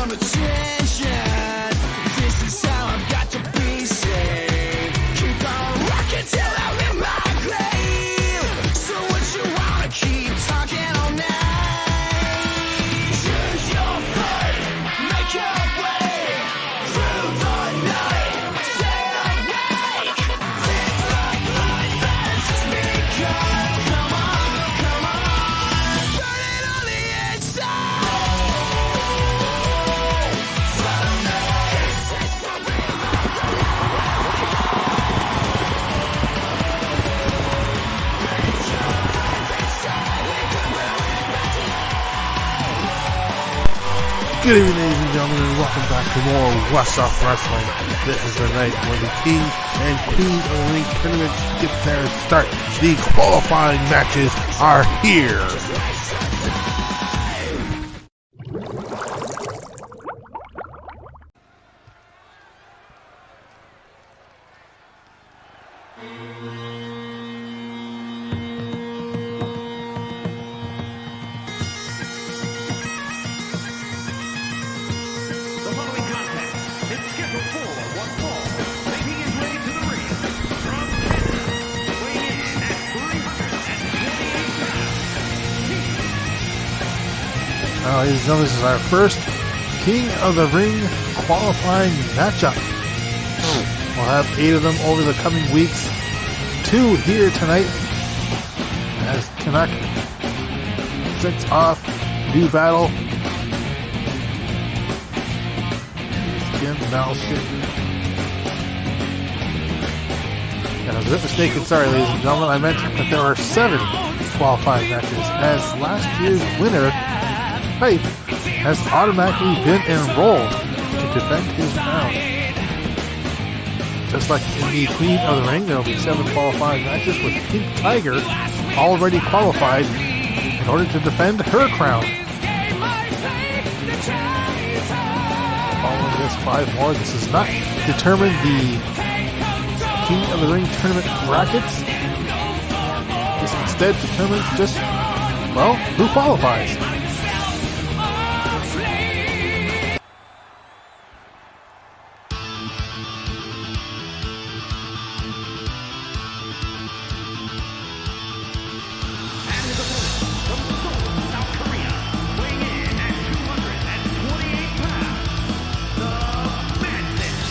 some attention. This is how I've got to be saved. Keep on rocking till I'm in my grave. So what you wanna keep talking all night? Choose your fate, make your way through the night. Stay awake. This like life has just begun. Come on, come on, burn it on the inside. Good evening, ladies and gentlemen, and welcome back to more Whassup Wrestling. This is the night where the King and Queen of the Ring tournament get their start. The qualifying matches are here. The following contest is scheduled for one fall. Making his way to the ring from Canada, weighing in at 328 pounds. Ladies and gentlemen, this is our first King of the Ring qualifying matchup. We'll have 8 of them over the coming weeks. 2 here tonight as Canuck sets off new battle. Jim Malskin. And I was a bit mistaken, sorry ladies and gentlemen, I meant that there are 7 qualifying matches as last year's winner, Pipe, has automatically been enrolled to defend his crown. Just like in the Queen of the Ring, there will be 7 qualifying matches with Pink Tiger already qualified in order to defend her crown. Following this, 5 more. This does not determine the King of the Ring tournament brackets. This instead determines just, well, who qualifies. And his opponent from Seoul, South Korea, weighing in at 228 pounds, the Madison.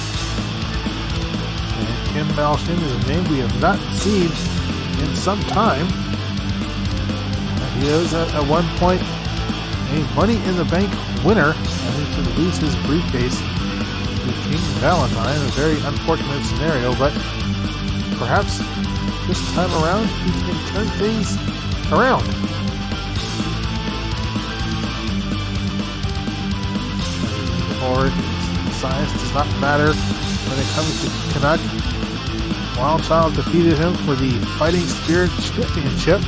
And Kim Malshin is a name we have not seen in some time. He is at one point a Money in the Bank winner, having to lose his briefcase to King Valentine. A very unfortunate scenario, but perhaps this time around he can turn things around. Forward, science does not matter when it comes to Canuck. Wild Child defeated him for the Fighting Spirit Championship.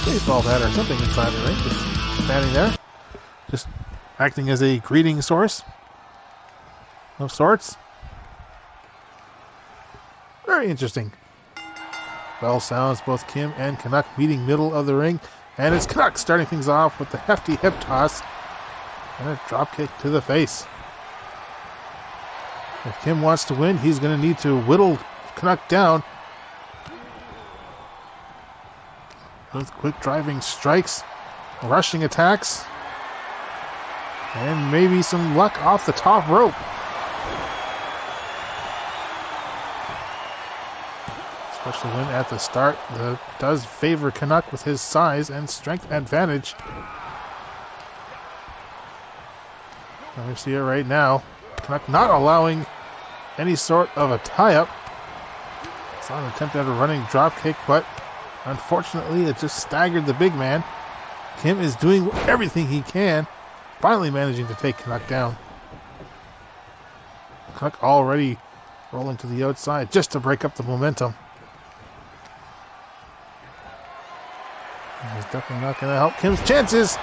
Baseball bat or something inside the ring, just standing there, just acting as a greeting source of sorts. Very interesting. Bell sounds, both Kim and Canuck meeting middle of the ring, and it's Canuck starting things off with the hefty hip toss and a drop kick to the face. If Kim wants to win, he's going to need to whittle Canuck down with quick driving strikes, rushing attacks, and maybe some luck off the top rope. Especially when at the start, that does favor Canuck with his size and strength advantage. And we see it right now. Canuck not allowing any sort of a tie-up. It's not an attempt at a running drop kick, but unfortunately it just staggered the big man. Kim is doing everything he can, finally managing to take Canuck down. Canuck already rolling to the outside just to break up the momentum. He's definitely not going to help Kim's chances.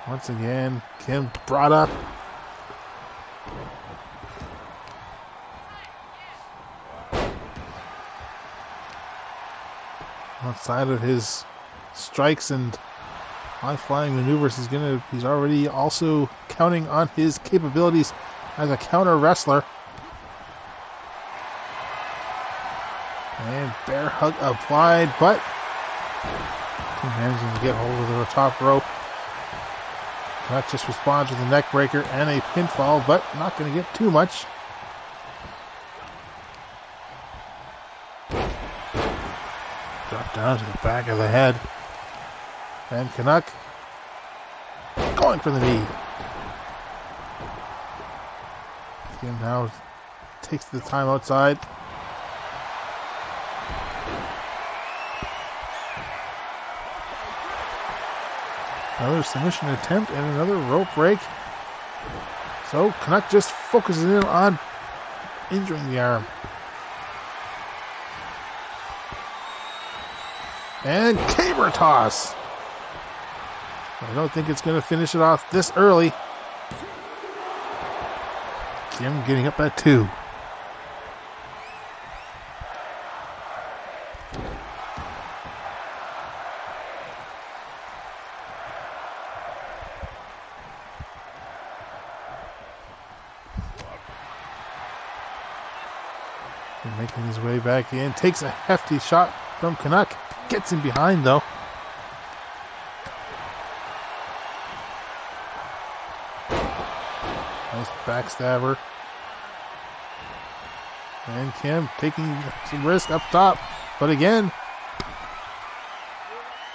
Once again, Kim brought up outside of his strikes and high-flying maneuvers, he's already also counting on his capabilities as a counter wrestler. And bear hug applied, but he manages to get hold of the top rope. Canuck just responds with a neck breaker and a pinfall, but not going to get too much. Drop down to the back of the head. And Canuck going for the knee. Kim now takes the time outside. Another submission attempt and another rope break. So Canuck just focuses in on injuring the arm. And caber toss. I don't think it's going to finish it off this early. Kim getting up at 2. Making his way back in. Takes a hefty shot from Canuck. Gets him behind though. Nice backstabber. And Kim taking some risk up top. But again,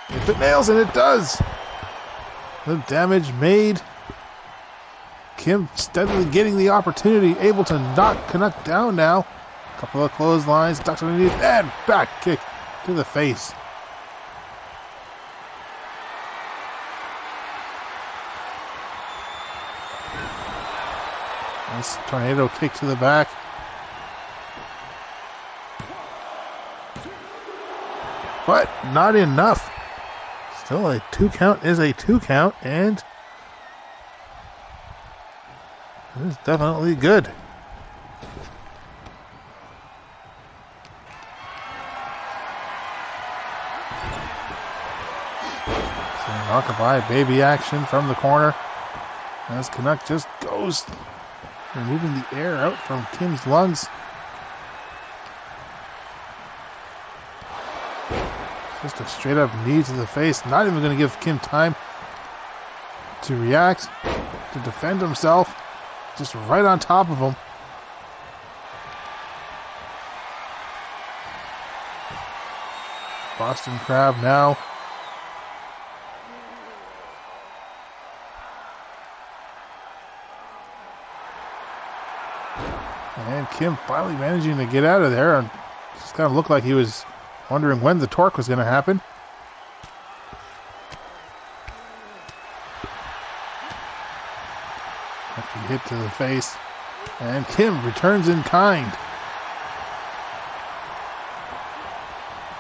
if it nails, and it does. The damage made. Kim steadily getting the opportunity, able to knock Canuck down now. Couple of clotheslines, ducks underneath, and back kick to the face. Nice tornado kick to the back. But not enough. Still a 2 count is a 2 count, and it is definitely good. Rockabye baby action from the corner as Canuck just goes, removing the air out from Kim's lungs. Just a straight up knee to the face, not even going to give Kim time to react, to defend himself, just right on top of him. Boston Crab now. And Kim finally managing to get out of there. And just kind of looked like he was wondering when the torque was going to happen. After hit to the face. And Kim returns in kind.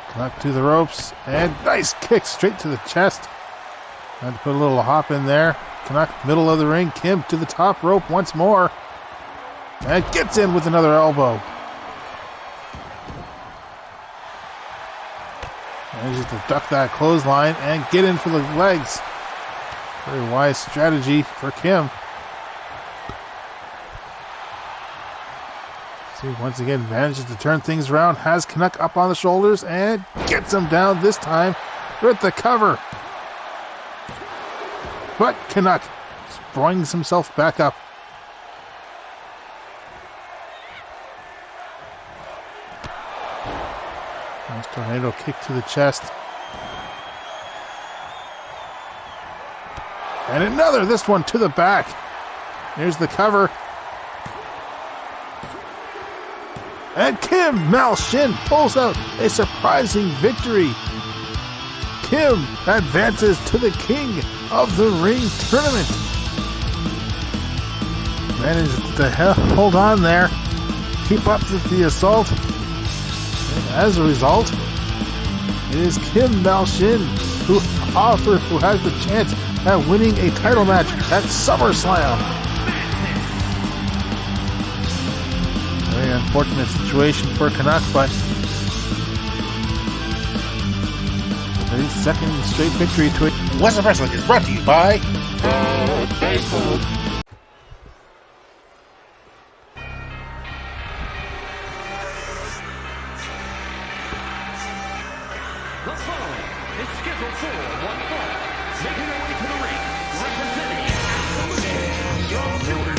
Canuck to the ropes. And nice kick straight to the chest. Had to put a little hop in there. Canuck middle of the ring. Kim to the top rope once more. And gets in with another elbow. Manages to duck that clothesline and get in for the legs. Very wise strategy for Kim. See, once again manages to turn things around. Has Canuck up on the shoulders and gets him down this time with the cover. But Canuck brings himself back up. Nice tornado kick to the chest. And another, this one to the back. Here's the cover. And Kim Malshin pulls out a surprising victory. Kim advances to the King of the Ring tournament. Managed to hold on there. Keep up with the assault. As a result, it is Kim Malshin who has the chance at winning a title match at SummerSlam. Very unfortunate situation for Canuck, but for his second straight victory to it. Whassup Wrestling is brought to you by The following is scheduled for one fall. Making their way to the ring, representing from Newark,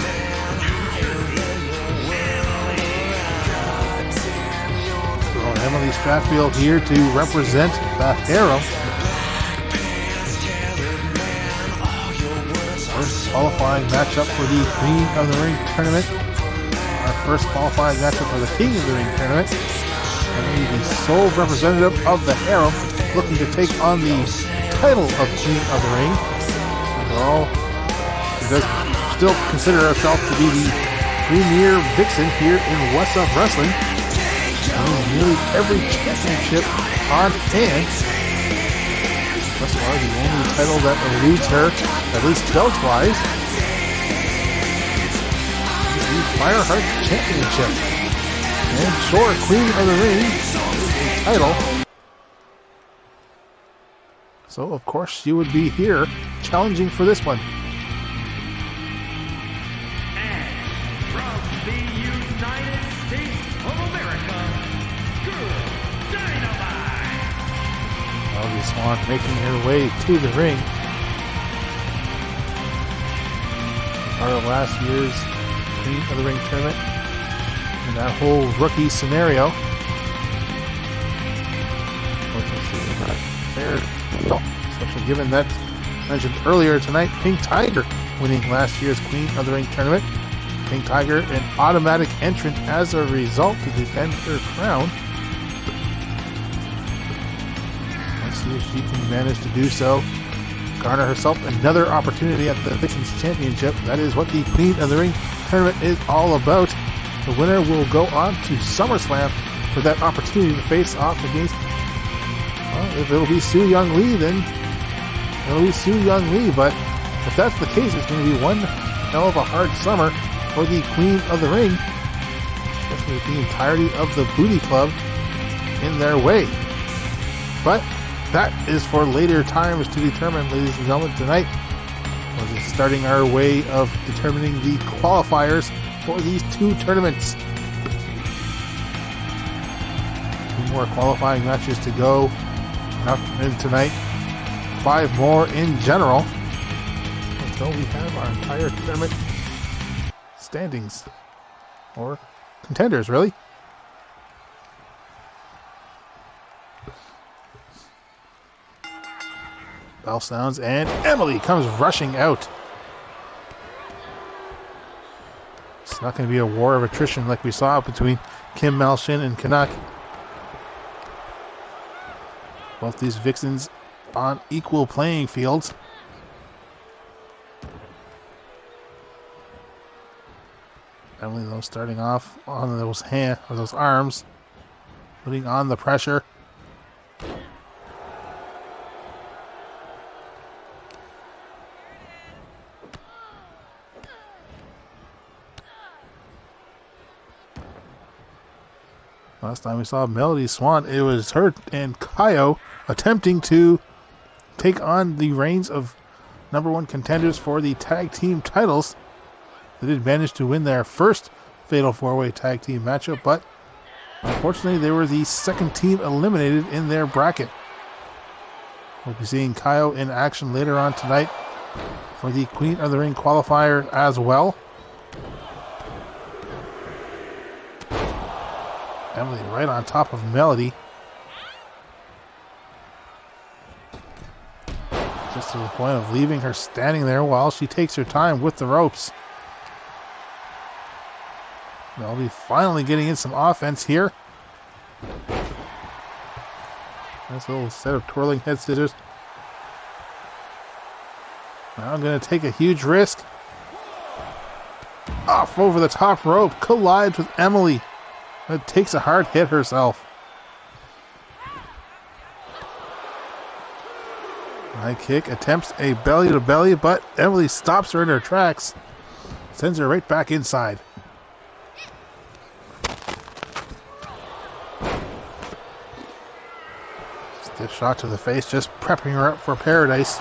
Emily Stratfield here to represent the Harem. First qualifying matchup for the Queen of the Ring tournament. Our first qualifying matchup for the King of the Ring tournament. Emily, the sole representative of the Harem, looking to take on the title of Queen of the Ring. She does still consider herself to be the premier vixen here in Whassup Wrestling. Nearly every championship on hand. Thus far, the only title that eludes her, at least belt-wise, is the Fireheart Championship. And sure, Queen of the Ring is a title. So, of course, she would be here challenging for this one. from the United States of America, Dynamite. Melody Swann making her way to the ring. Part of last year's Queen of the Ring tournament. And that whole rookie scenario. Especially given that mentioned earlier tonight, Pink Tiger winning last year's Queen of the Ring tournament. Pink Tiger an automatic entrant as a result to defend her crown. Let's see if she can manage to do so. Garner herself another opportunity at the VixXxens Championship. That is what the Queen of the Ring tournament is all about. The winner will go on to SummerSlam for that opportunity to face off against, well, if it'll be Su Young Lee, then it'll be Su Young Lee. But if that's the case, it's going to be one hell of a hard summer for the Queen of the Ring, especially with the entirety of the Booty Club in their way. But that is for later times to determine, ladies and gentlemen. Tonight, we're just starting our way of determining the qualifiers for these two tournaments. 2 more qualifying matches to go in tonight. 5 more in general until we have our entire tournament standings, or contenders, really. Bell sounds and Emily comes rushing out. It's not going to be a war of attrition like we saw between Kim Malshin and Canuck. Both these vixens on equal playing fields. Emily, though, starting off on those those arms, putting on the pressure. Last time we saw Melody Swann, it was her and Kaio attempting to take on the reins of #1 contenders for the tag team titles. They did manage to win their first Fatal 4-Way tag team matchup, but unfortunately they were the second team eliminated in their bracket. We'll be seeing Kaio in action later on tonight for the Queen of the Ring qualifier as well. Emily right on top of Melody. Just to the point of leaving her standing there while she takes her time with the ropes. Melody finally getting in some offense here. Nice little set of twirling head scissors. Now I'm going to take a huge risk. Off over the top rope, collides with Emily. It takes a hard hit herself. High kick attempts a belly to belly, but Emily stops her in her tracks. Sends her right back inside. Stiff shot to the face, just prepping her up for paradise.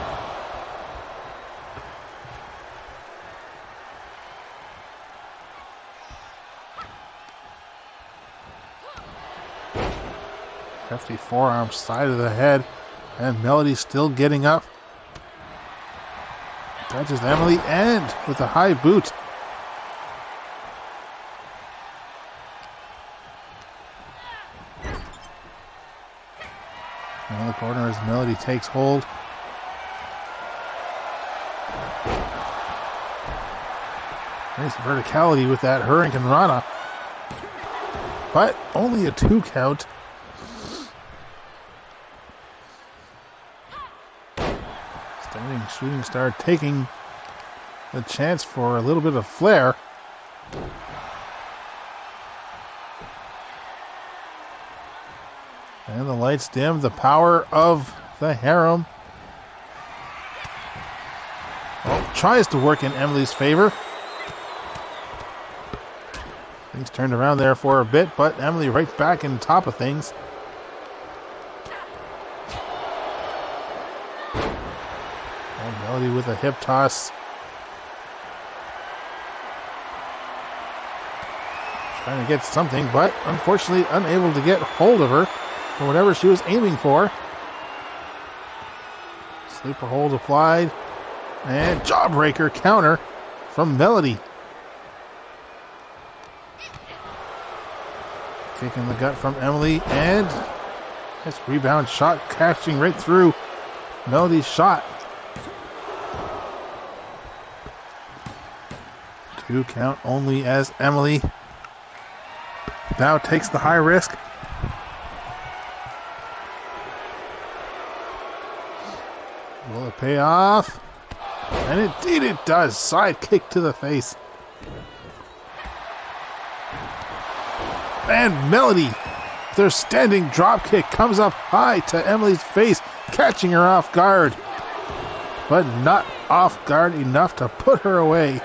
Hefty forearm, side of the head, and Melody still getting up. Catches Emily and with a high boot. In the corner as Melody takes hold. Nice verticality with that Hurricane Rana. But only a 2 count. Standing shooting star taking the chance for a little bit of flair. And the lights dim. The power of the harem. Well, tries to work in Emily's favor. Things turned around there for a bit, but Emily right back in top of things. And Melody with a hip toss. Trying to get something, but unfortunately unable to get hold of her for whatever she was aiming for. Sleeper hold applied. And jawbreaker counter from Melody. Kick in the gut from Emily, and nice rebound shot catching right through Melody's shot. 2 count only as Emily now takes the high risk. Will it pay off? And indeed it does. Side kick to the face. And Melody, their standing drop kick comes up high to Emily's face, catching her off guard. But not off guard enough to put her away.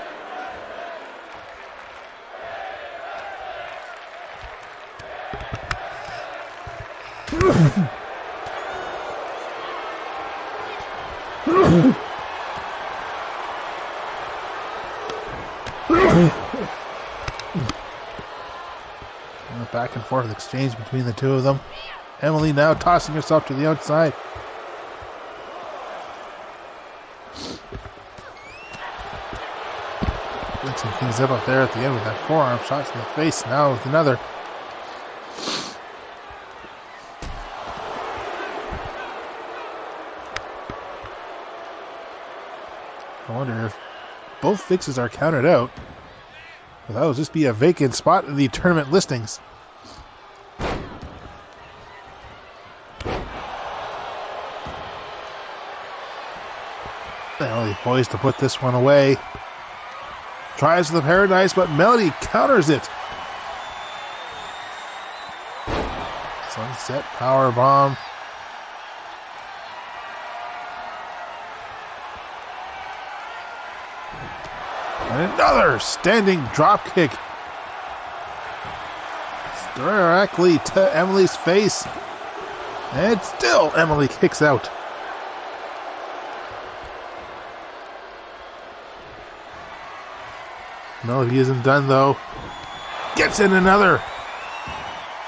Back and forth exchange between the two of them. Emily now tossing herself to the outside. Mixing things up there at the end with that forearm shot to the face. Now with another. I wonder if both fixes are counted out. Well, that will just be a vacant spot in the tournament listings. Melody poised to put this one away. Tries the paradise, but Melody counters it. Sunset power bomb. And another standing drop kick. Directly to Emily's face. And still Emily kicks out. Melody isn't done though. Gets in another.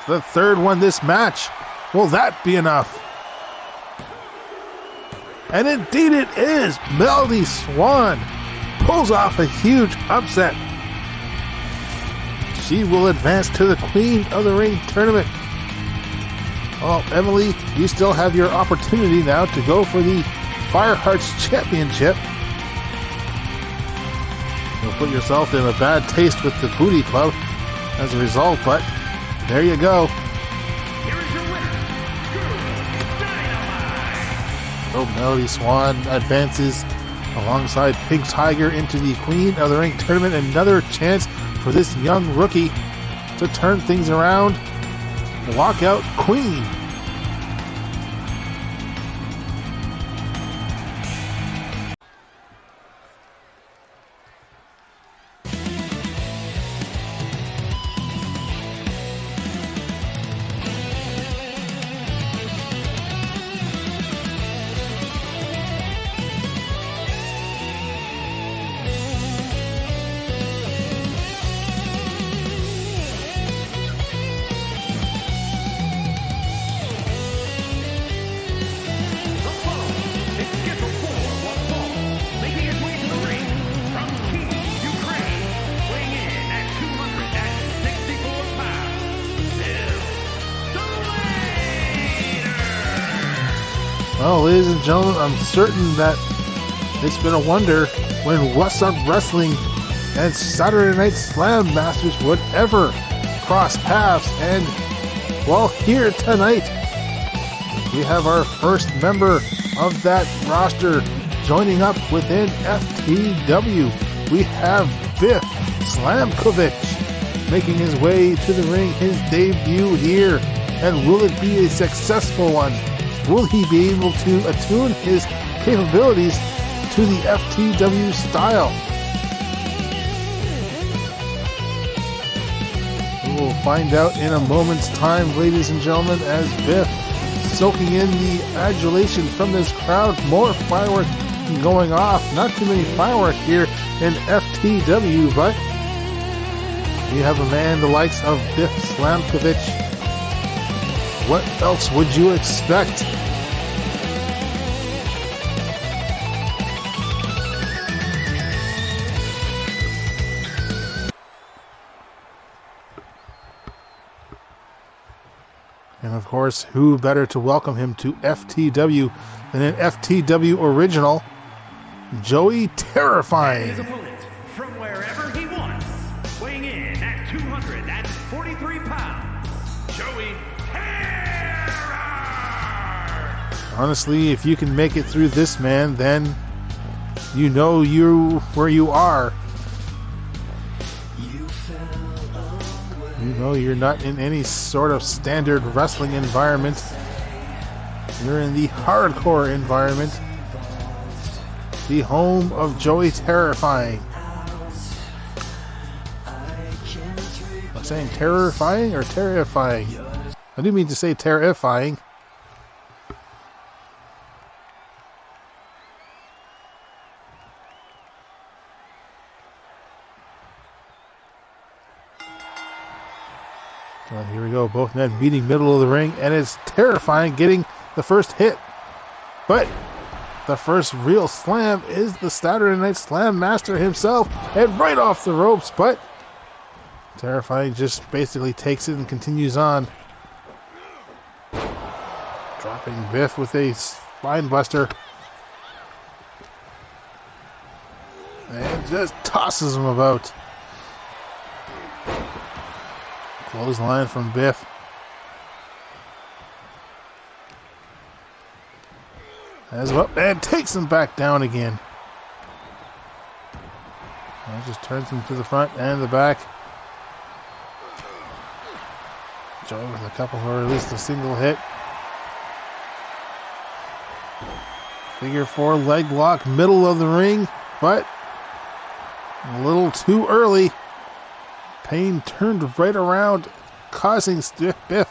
The third one this match. Will that be enough? And indeed it is. Melody Swann pulls off a huge upset. She will advance to the Queen of the Ring tournament. Well, Emily, you still have your opportunity now to go for the Firehearts Championship. You'll put yourself in a bad taste with the Booty Club as a result, but there you go. Here is your winner, Dynamite. So Melody Swann advances alongside Pink Tiger into the Queen of the Ring tournament. Another chance for this young rookie to turn things around. Walkout Queen. Well, ladies and gentlemen, I'm certain that it's been a wonder when Whassup Wrestling and Saturday Night Slam Masters would ever cross paths. And, well, here tonight, we have our first member of that roster joining up within FTW. We have Biff Slamkovitch making his way to the ring, his debut here. And will it be a successful one? Will he be able to attune his capabilities to the FTW style? We will find out in a moment's time, ladies and gentlemen, as Biff soaking in the adulation from this crowd. More fireworks going off. Not too many fireworks here in FTW, but you have a man the likes of Biff Slamkovitch. What else would you expect? And of course, who better to welcome him to FTW than an FTW original, Joey Terrifying. His opponent from wherever he wants, weighing in at 243 pounds, Joey Terror! Honestly, if you can make it through this man, then you know where you are. You know you're not in any sort of standard wrestling environment. You're in the hardcore environment. The home of Joey Terrifying. I'm saying terrifying or terrifying? I do mean to say terrifying. Well, here we go. Both men meeting middle of the ring, and it's Terrifying getting the first hit. But the first real slam is the Saturday Night Slam Master himself, and right off the ropes, but Terrifying just basically takes it and continues on. Dropping Biff with a spine buster. And just tosses him about. Clothesline from Biff. As well, and takes him back down again. And just turns him to the front and the back. Joey with a couple, or at least a single hit. Figure 4 leg lock, middle of the ring, but a little too early. Payne turned right around, causing Stiff Biff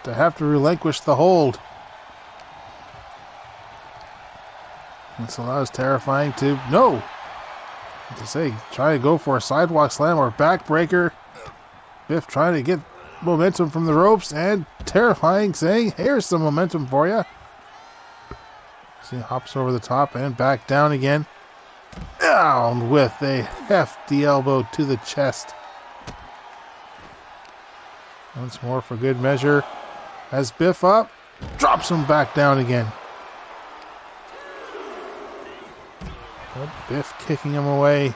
to have to relinquish the hold. This allows Terrifying to, try to go for a sidewalk slam or backbreaker. Biff trying to get momentum from the ropes, and Terrifying saying, here's some momentum for you. He hops over the top and back down again. Down with a hefty elbow to the chest. Once more for good measure. As Biff up, drops him back down again. But Biff kicking him away.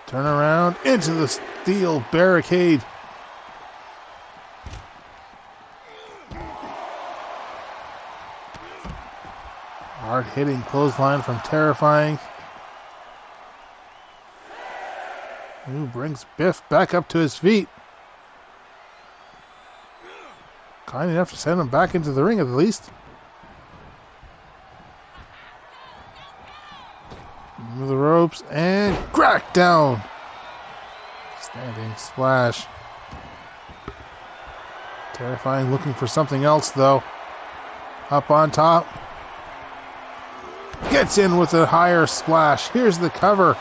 Turn around into the steel barricade. Hard hitting clothesline from Terrifying. Who brings Biff back up to his feet. Kind enough to send him back into the ring at least. Over the ropes and crack down. Standing splash. Terrifying looking for something else though. Up on top. Gets in with a higher splash. Here's the cover.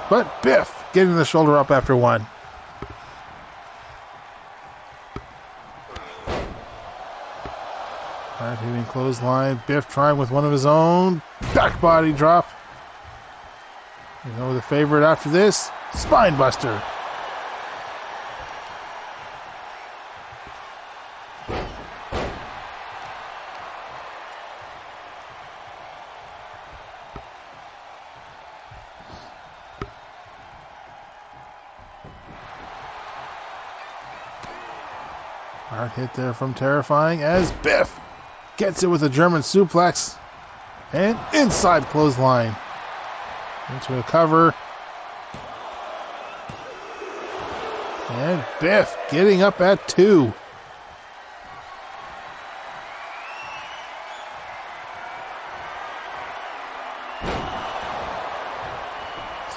But Biff getting the shoulder up after one. Hard hitting clothesline. Biff trying with one of his own. Back body drop. You know the favorite after this? Spine buster. Hard hit there from Terrifying as Biff gets it with a German suplex. And inside clothesline. Into a cover. And Biff getting up at 2.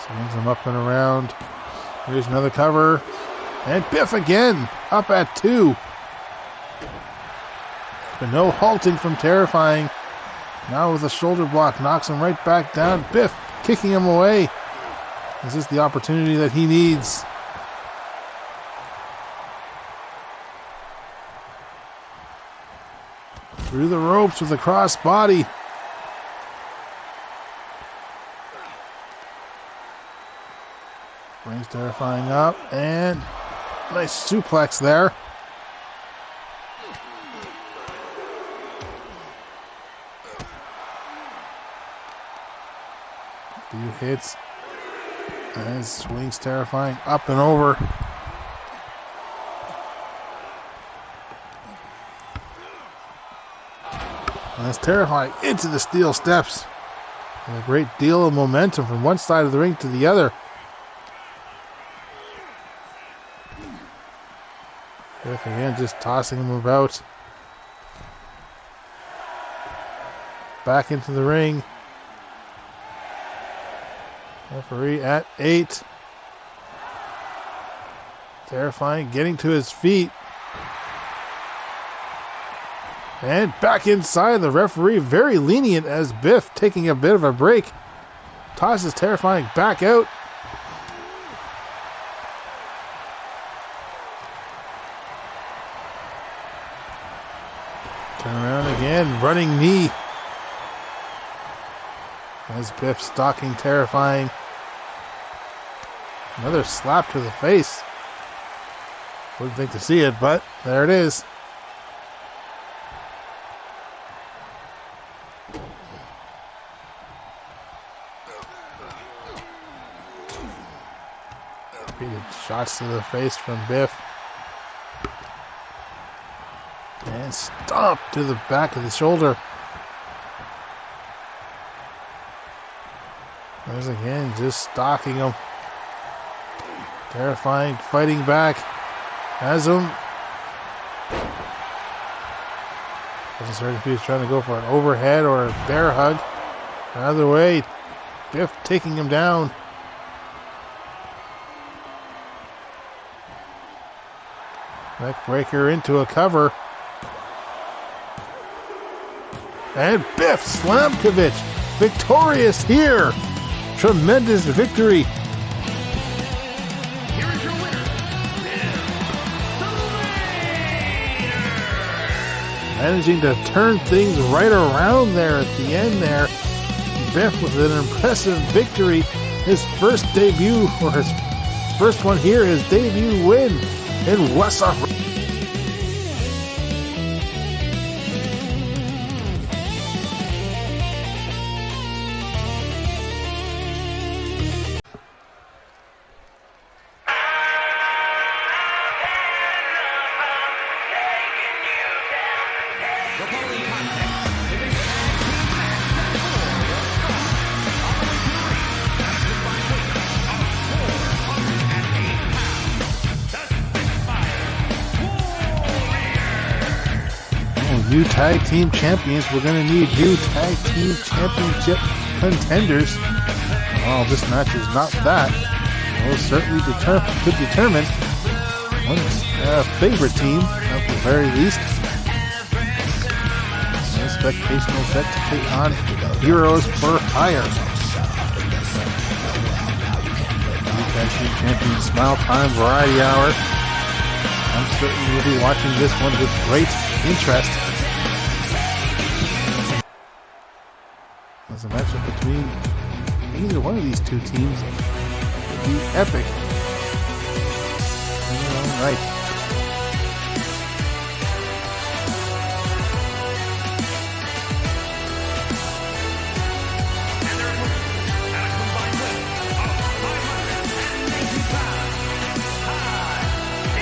Swings him up and around. Here's another cover. And Biff again up at 2. But no halting from Terrifying. Now with a shoulder block, knocks him right back down. Biff kicking him away. Is this the opportunity that he needs? Through the ropes with a cross body. Brings Terrifying up and nice suplex there. Few hits and swings Terrifying up and over. And that's Terrifying into the steel steps. And a great deal of momentum from one side of the ring to the other. Biff again just tossing him about. Back into the ring. Referee at 8. Terrifying getting to his feet. And back inside, the referee very lenient as Biff taking a bit of a break. Tosses Terrifying back out. Turn around again, running knee. As Biff stalking Terrifying. Another slap to the face. Wouldn't think to see it, but there it is. Repeated shots to the face from Biff. And stomp to the back of the shoulder. There's again, just stalking him. Terrifying, fighting back. Has him. Wasn't certain if he was trying to go for an overhead or a bear hug. Either way, Biff taking him down. Neckbreaker into a cover. And Biff Slamkovitch victorious here. Tremendous victory. Here is your winner, Managing to turn things right around there at the end there. Biff with an impressive victory. His first debut, or his first one here, his debut win in Whassup Wrestling. New tag team champions. We're going to need new tag team championship contenders. Well, this match is not that. We'll certainly could determine one's favorite team at the very least. And Spectationill set to take on Heroes for Hire. New tag team champion Smile Time Variety Hour. I'm certain you'll be watching this one with great interest. As a matchup between either one of these two teams would be epic. All right. and their opponents at a combined weight of 580 pounds. High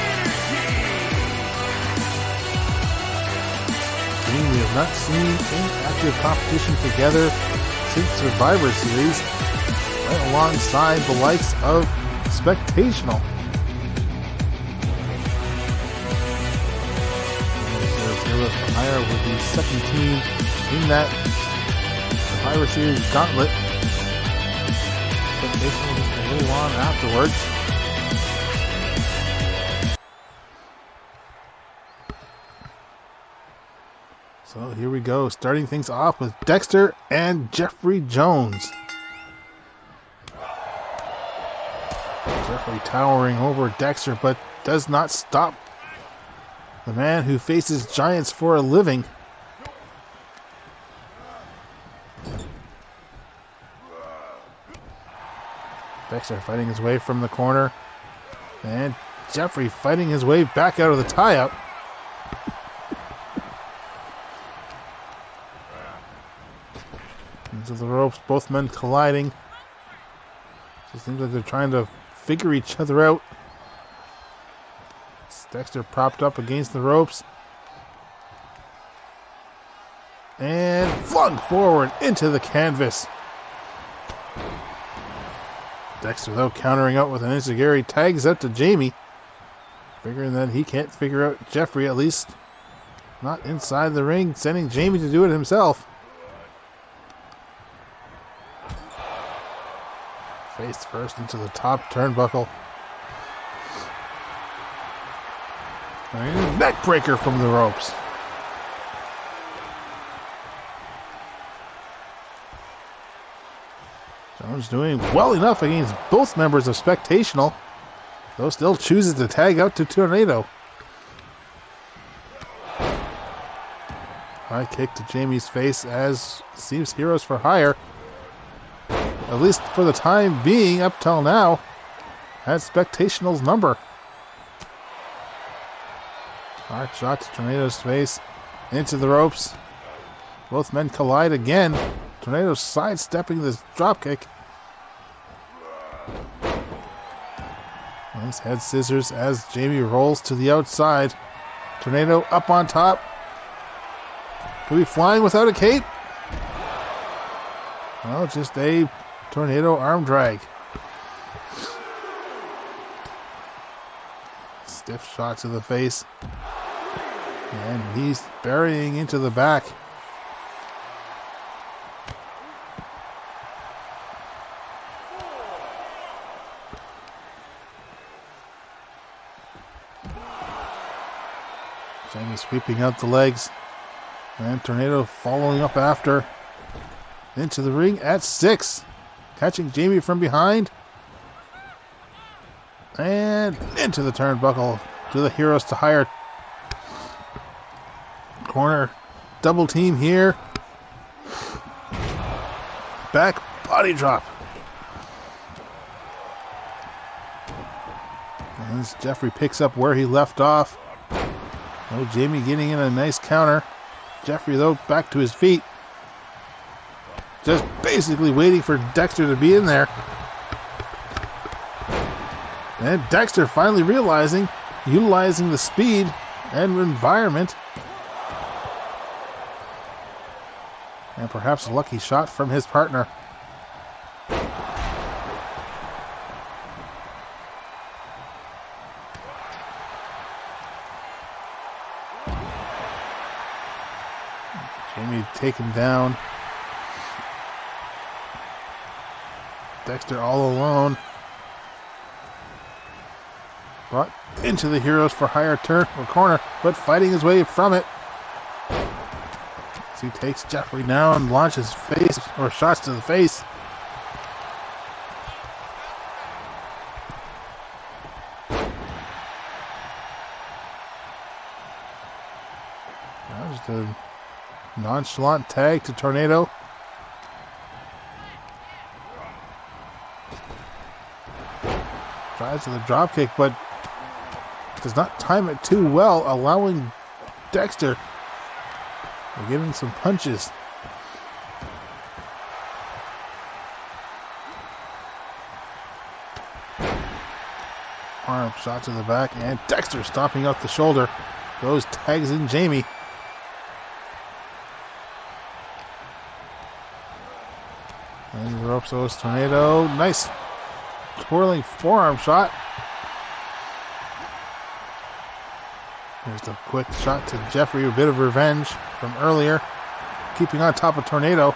Energy. have not seen any active competition together since Survivor Series, right alongside the likes of Spectationill. Heroes for Hire with the second team in that Survivor Series gauntlet. Spectationill just a little on afterwards. So here we go, starting things off with Dexter and Jeffrey Jones. Jeffrey towering over Dexter, but does not stop the man who faces giants for a living. Dexter fighting his way from the corner, and Jeffrey fighting his way back out of the tie-out. Into the ropes, both men colliding. It seems like they're trying to figure each other out. Dexter propped up against the ropes. And flung forward into the canvas. Dexter, though, countering out with an enziguri, tags out to Jamie. Figuring that he can't figure out Jeffrey, at least not inside the ring, sending Jamie to do it himself. Face first into the top turnbuckle. And neck breaker from the ropes. Jones doing well enough against both members of Spectationill, though still chooses to tag out to Tornado. High kick to Jamie's face as seems Heroes for Hire, at least for the time being up till now, has Spectationill's number. Hard shot to Tornado's face, into the ropes. Both men collide again. Tornado sidestepping this dropkick. Nice head scissors as Jamie rolls to the outside. Tornado up on top. Could be flying without a cape. Well, just a Tornado arm drag. Stiff shot to the face. And he's burying into the back. Jamie sweeping out the legs. And Tornado following up after. Into the ring at 6. Catching Jamie from behind. And into the turnbuckle to the Heroes to Hire. Corner double team here. Back body drop. As Jeffrey picks up where he left off. Oh, Jamie getting in a nice counter. Jeffrey, though, back to his feet. Just basically waiting for Dexter to be in there. And Dexter finally realizing, utilizing the speed and environment. And perhaps a lucky shot from his partner. Jamie taken down. Dexter all alone. Brought into the Heroes for Hire turn or corner, but fighting his way from it. He takes Jeffrey now and launches face or shots to the face. Now just a nonchalant tag to Tornado. Tries to the dropkick, but does not time it too well, allowing Dexter to give him some punches. Arm shot to the back, and Dexter stomping up the shoulder. Goes, tags in Jamie. And Ropso's tornado. Nice twirling forearm shot. There's a quick shot to Jeffrey, a bit of revenge from earlier. Keeping on top of Tornado.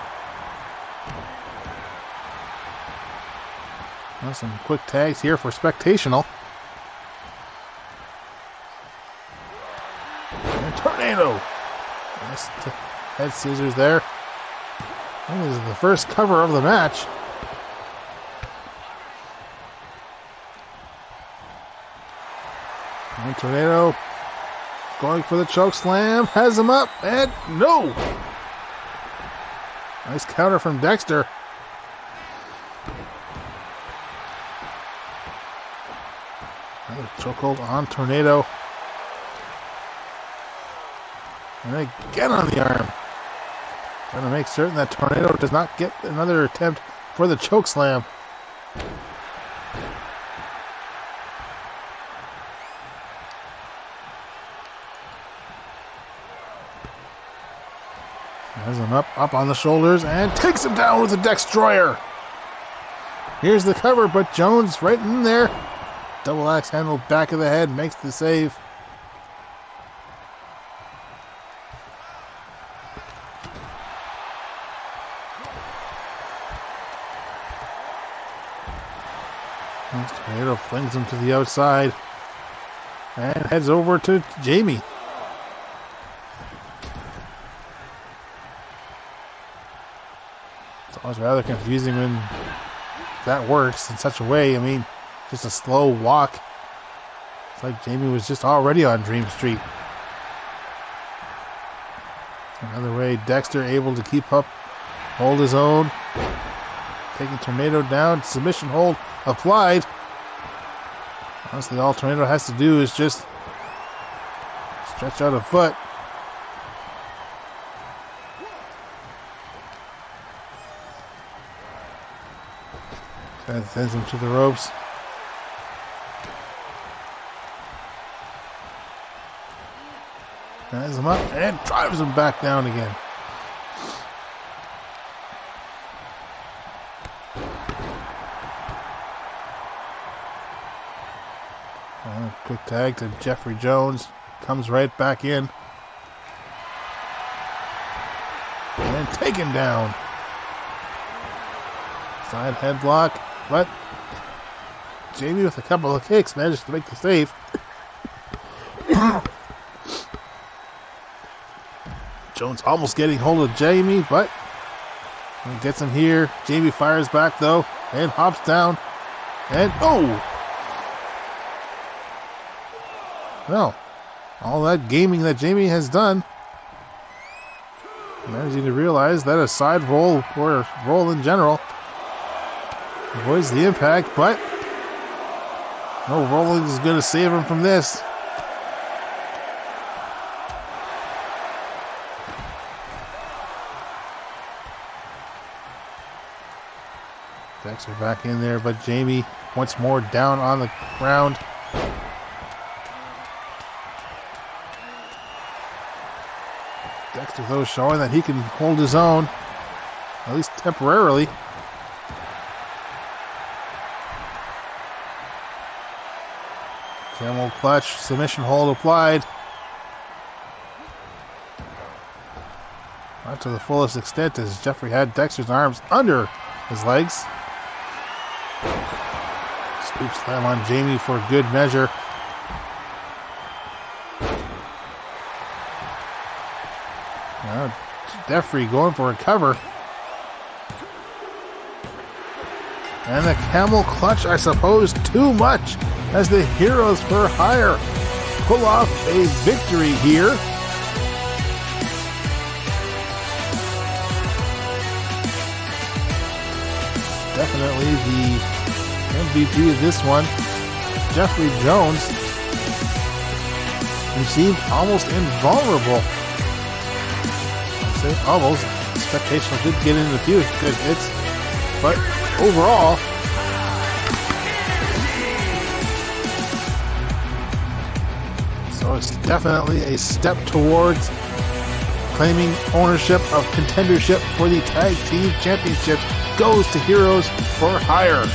Well, some quick tags here for Spectationill. And Tornado. Nice head scissors there. And this is the first cover of the match. And Tornado going for the choke slam. Has him up. And no! Nice counter from Dexter. Another chokehold on Tornado. And again on the arm. Trying to make certain that Tornado does not get another attempt for the choke slam. Has him up on the shoulders, and takes him down with a Dextroyer. Here's the cover, but Jones right in there. Double axe handle, back of the head, makes the save. Tornado flings him to the outside and heads over to Jamie. It's always rather confusing when that works in such a way. I mean, just a slow walk. It's like Jamie was just already on Dream Street. Another way, Dexter able to keep up, hold his own. Taking Tornado down, submission hold applied. Honestly, all Tornado has to do is just stretch out a foot. That sends him to the ropes. Has him up and drives him back down again. Quick tag to Jeffrey Jones. Comes right back in. And taken down. Side headlock. But Jamie with a couple of kicks managed to make the save. Jones almost getting hold of Jamie, but he gets him here. Jamie fires back though and hops down. And oh! Well, all that gaming that Jamie has done, managing to realize that a side roll or a roll in general avoids the impact, but no rolling is going to save him from this. Dexter back in there, but Jamie once more down on the ground. Dexter, though, showing that he can hold his own, at least temporarily. Camel clutch, submission hold applied. Not to the fullest extent, as Jeffrey had Dexter's arms under his legs. Scoop slam on Jamie for good measure. Now, Jeffrey going for a cover. And the camel clutch, I suppose, too much as the Heroes for Hire pull off a victory here. Definitely the MVP of this one, Jeffrey Jones, who seemed almost invulnerable. I'd say almost. Spectationill did get in a few good hits, but overall, so it's definitely a step towards claiming ownership of contendership for the Tag Team Championship goes to Heroes for Hire.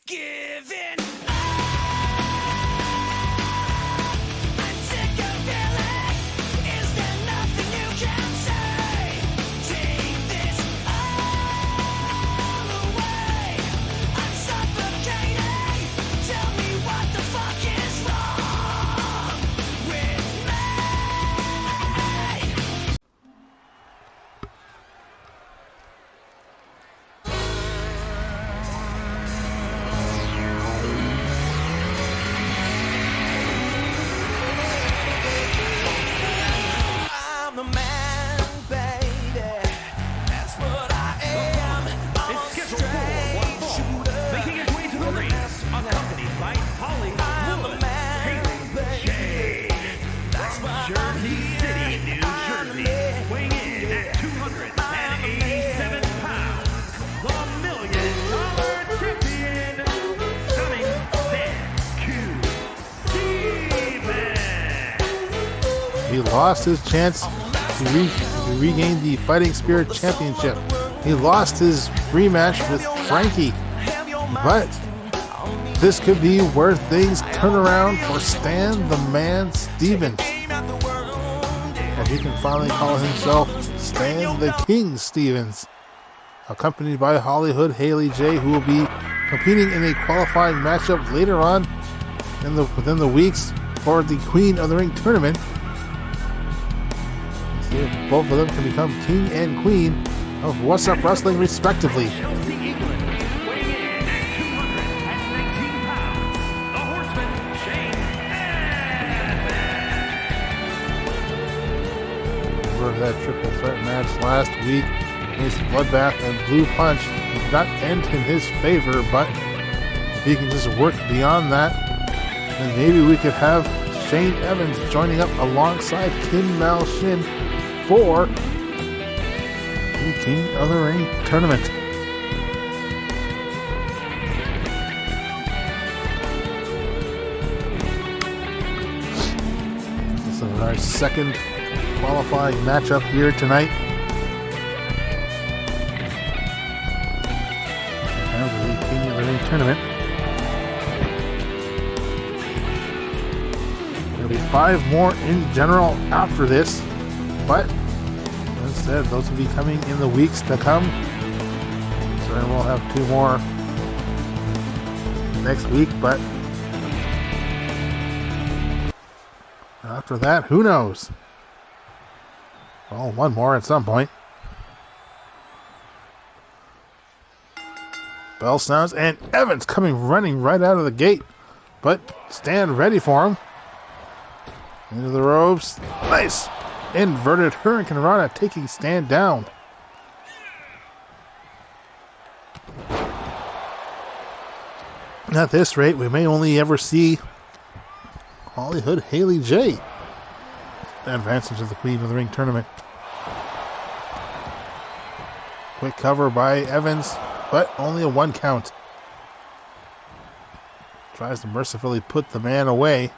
Giving I'm sick of feeling. Is there nothing you can say? Take this all away. I'm suffocating. Tell me what the fuck is wrong with me? I'm the man, baby. That's what I am. I'm It's a scheduled for one straight fall. shooter. Making his way to the ring, accompanied by Holly I'm the Wood, man, Haley baby. J. That's why From Jersey City, New Jersey, weighing in at 287 pounds, the $1 Million Champion, coming then, Stephen. He lost his chance to regain the Fighting Spirit Championship. He lost his rematch with Frankie. But this could be where things turn around for Stan the Man Stevens. And he can finally call himself Stan the King Stevens. Accompanied by Hollywood Haley J, who will be competing in a qualifying matchup later on within the weeks for the Queen of the Ring tournament. See if both of them can become King and Queen of Whassup Wrestling respectively. Chelsea, England, weighing in at 219 pounds, the Horseman, Shane Evans. Remember that triple threat match last week against Bloodbath and Blue Punch did not end in his favor, but if he can just work beyond that, then maybe we could have Shane Evans joining up alongside Kim Mal Shin for the King of the Ring tournament. This is our second qualifying matchup here tonight. And the King of the Ring tournament. There'll be 5 more in general after this, but as I said, those will be coming in the weeks to come. So then we'll have 2 more next week, but after that, who knows? Well, 1 more at some point. Bell sounds, and Evans coming running right out of the gate, but Stan ready for him. Into the ropes. Nice! Inverted Hurricane Rana taking Stan down. At this rate, we may only ever see Hollywood Haley J advancing to the Queen of the Ring tournament. Quick cover by Evans, but only a 1 count. Tries to mercifully put the man away.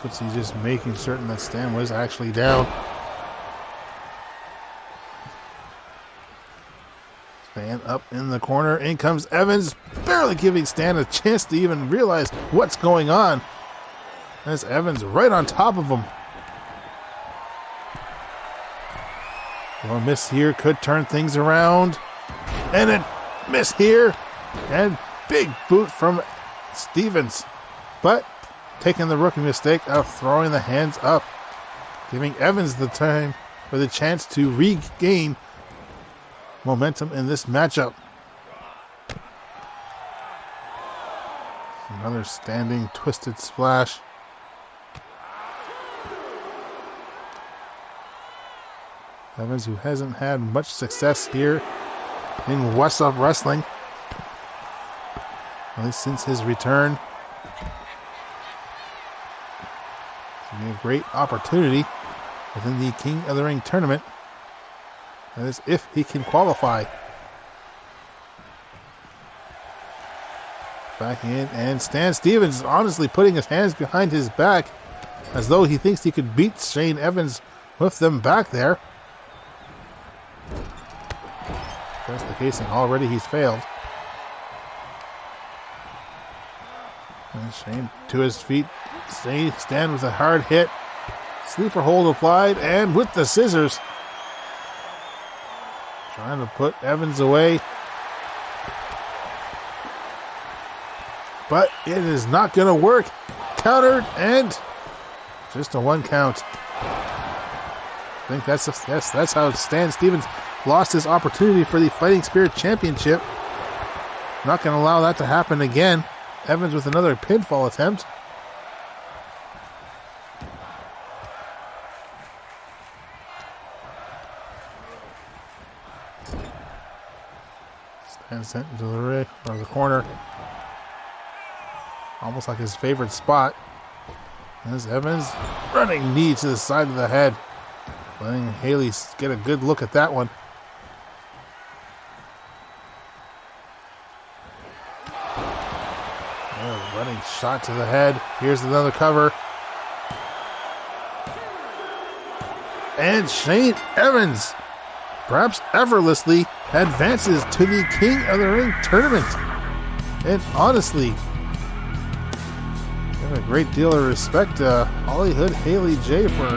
Footsie just making certain that Stan was actually down. Stan up in the corner. In comes Evans, barely giving Stan a chance to even realize what's going on. There's Evans right on top of him. One miss here could turn things around. And a miss here. And big boot from Stevens. But taking the rookie mistake of throwing the hands up, giving Evans the time for the chance to regain momentum in this matchup. Another standing twisted splash. Evans, who hasn't had much success here in Whassup Wrestling, at least since his return. It's a great opportunity within the King of the Ring tournament. That is if he can qualify. Back in, and Stan Stevens is honestly putting his hands behind his back as though he thinks he could beat Shane Evans with them back there. That's the case, and already he's failed. And Shane to his feet. Stan with a hard hit. Sleeper hold applied, and with the scissors. Trying to put Evans away. But it is not going to work. Countered, and just a 1 count. I think that's how Stan Stevens lost his opportunity for the Fighting Spirit Championship. Not going to allow that to happen again. Evans with another pinfall attempt. Stan sent into the ring, or the corner. Almost like his favorite spot. As Evans running knee to the side of the head. Letting Haley get a good look at that one. Running shot to the head. Here's another cover. And Shane Evans, perhaps effortlessly, advances to the King of the Ring tournament. And honestly, I have a great deal of respect to Hollywood Haley J for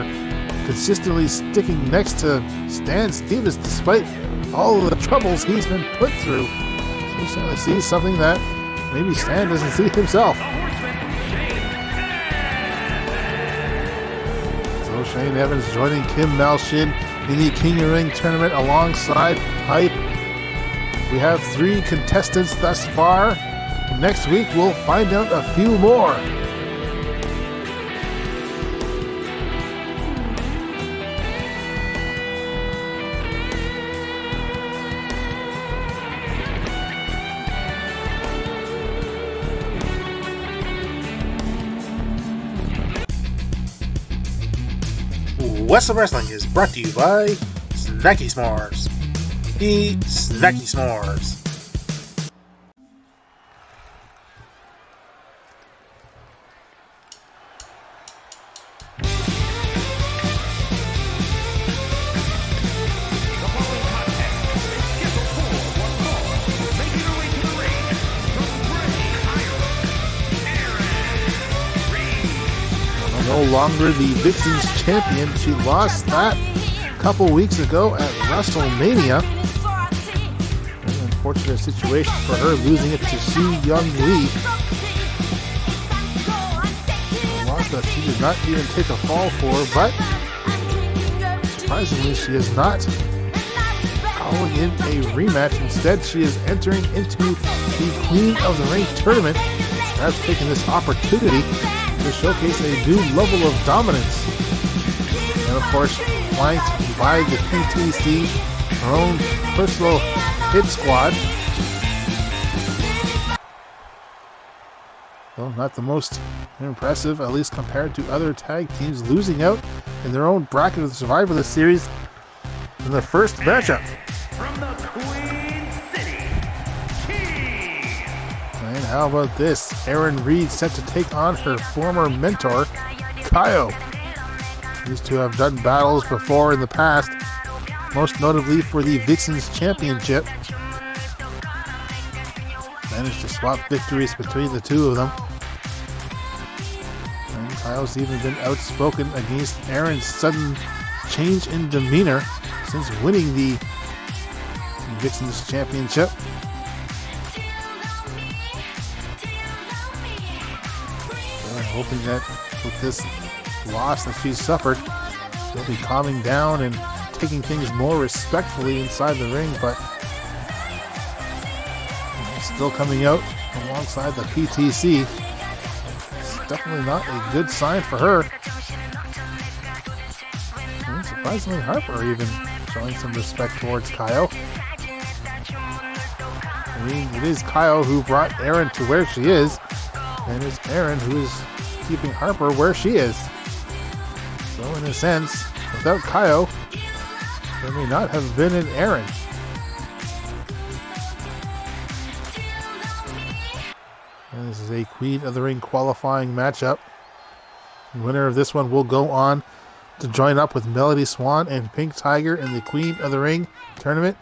consistently sticking next to Stan Stevens despite all of the troubles he's been put through. So we certainly see something that maybe Stan doesn't see himself. So Shane Evans joining Kim Malshin in the King of the Ring tournament alongside Hype. We have 3 contestants thus far. Next week we'll find out a few more. Whassup Wrestling is brought to you by Snacky S'mores. Eat Snacky S'mores. No longer the VixXxens champion. She lost that a couple weeks ago at WrestleMania. An unfortunate situation for her, losing it to Su Young Lee. A loss that she did not even take a fall for, but surprisingly she is not calling in a rematch. Instead, she is entering into the Queen of the Ring tournament, perhaps taking this opportunity to showcase a new level of dominance. And of course, flanked by the PTC, her own personal hit squad. Well, not the most impressive, at least compared to other tag teams, losing out in their own bracket of the Survivor Series in their first matchup. From the Queen City, King. And how about this? Erin Reed set to take on her former mentor, Kaio. These two have done battles before in the past, most notably for the VixXxens Championship. Managed to swap victories between the two of them. And Kaio's even been outspoken against Erin's sudden change in demeanor since winning the VixXxens Championship. Hoping that with this loss that she's suffered, she'll be calming down and taking things more respectfully inside the ring, but still coming out alongside the PTC. It's definitely not a good sign for her. And surprisingly, Harper even showing some respect towards Kaio. I mean, it is Kaio who brought Erin to where she is, and it's Erin who is keeping Harper where she is. So in a sense, without Kaio, there may not have been an Erin. And this is a Queen of the Ring qualifying matchup. The winner of this one will go on to join up with Melody Swann and Pink Tiger in the Queen of the Ring tournament.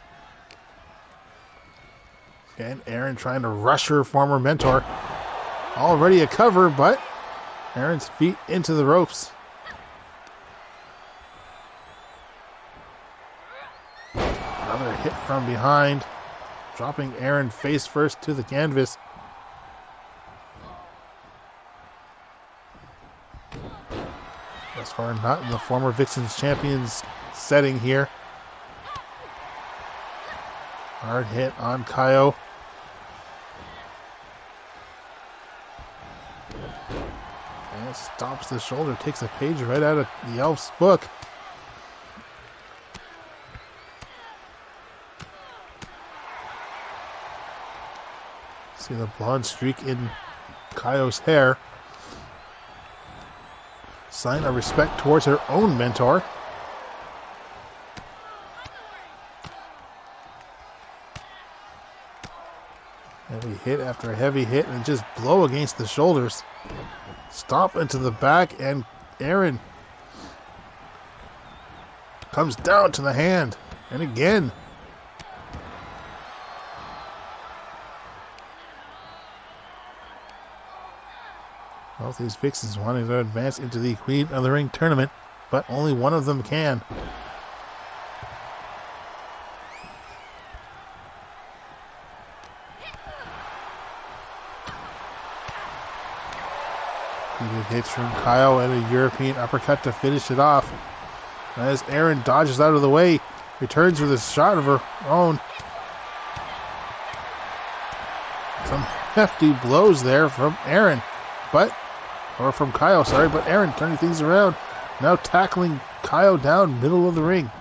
And Erin trying to rush her former mentor. Already a cover, but Erin's feet into the ropes. Another hit from behind, dropping Erin face first to the canvas. Thus far, not in the former VixXxens Champions setting here. Hard hit on Kaio. And stops the shoulder, takes a page right out of the Elf's book. See the blonde streak in Kaio's hair. Sign of respect towards her own mentor. Heavy hit after heavy hit and just blow against the shoulders. Stomp into the back and Erin comes down to the hand. And again. Both these VixXxens wanting to advance into the Queen of the Ring tournament, but only one of them can. Good hits from Kaio and a European uppercut to finish it off. As Erin dodges out of the way, returns with a shot of her own. Some hefty blows there from Erin, but Erin turning things around. Now tackling Kaio down middle of the ring.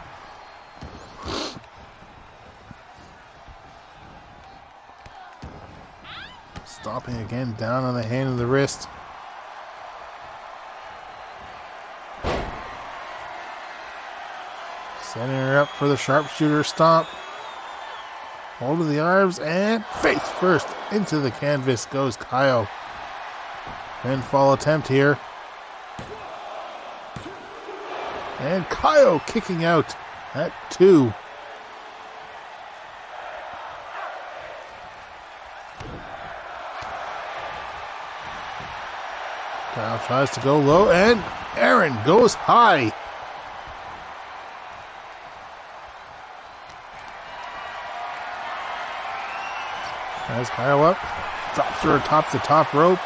Stomping again down on the hand and the wrist. Setting her up for the sharpshooter stomp. Hold of the arms and face first into the canvas goes Kaio. Pinfall attempt here. And Kaio kicking out at 2. Kaio tries to go low and Erin goes high. As Kaio up, drops her atop the top rope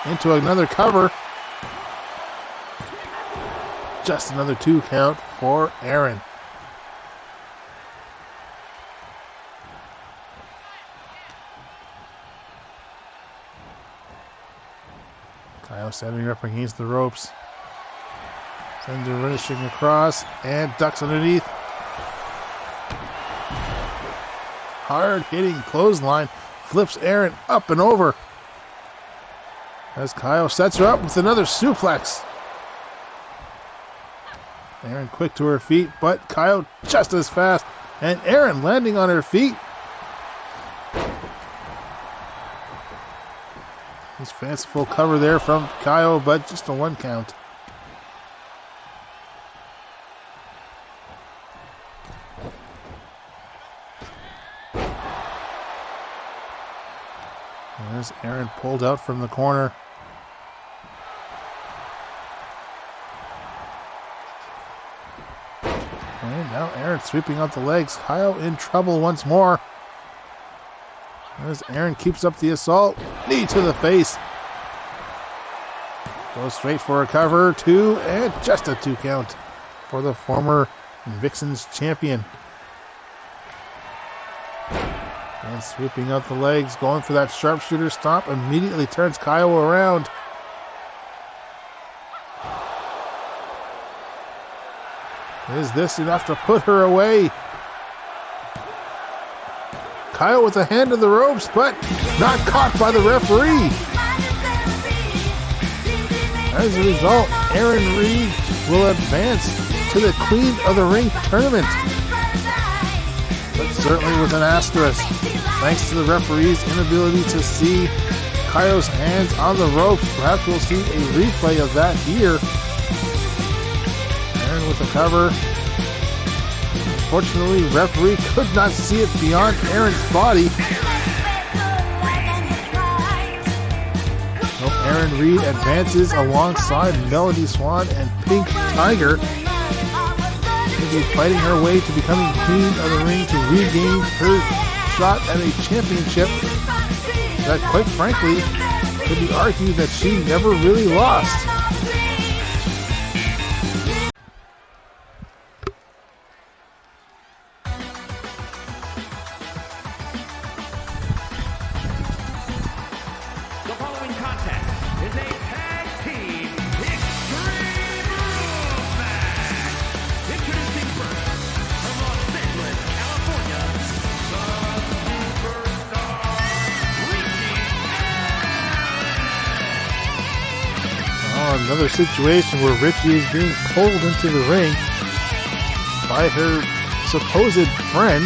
into another cover. Just another 2 count for Erin. Kaio setting her up against the ropes. Sends her finishing across and ducks underneath. Hard hitting clothesline. Flips Erin up and over. As Kaio sets her up with another suplex. Erin quick to her feet, but Kaio just as fast. And Erin landing on her feet. This fanciful cover there from Kaio, but just a 1 count. There's Erin pulled out from the corner. And now Erin sweeping out the legs. Kaio in trouble once more. As Erin keeps up the assault. Knee to the face. Goes straight for a cover. 2 and just a 2 count for the former VixXxens champion. And sweeping out the legs, going for that sharpshooter stomp, immediately turns Kaio around. Is this enough to put her away? Kaio with a hand in the ropes, but not caught by the referee. As a result, Erin Reed will advance to the Queen of the Ring tournament. But certainly with an asterisk, thanks to the referee's inability to see Kaio's hands on the ropes. Perhaps we'll see a replay of that here. Erin with the cover. Unfortunately, referee could not see it beyond Erin's body. So Erin Reed advances alongside Melody Swann and Pink Tiger. She'll be fighting her way to becoming Queen of the Ring to regain her shot at a championship that, quite frankly, could be argued that she never really lost. The following contest is a tag team extreme rules match. Introducing first, from Los Angeles, California, the superstar Ricci. Oh, another situation where Ricci is being pulled into the ring by her supposed friend,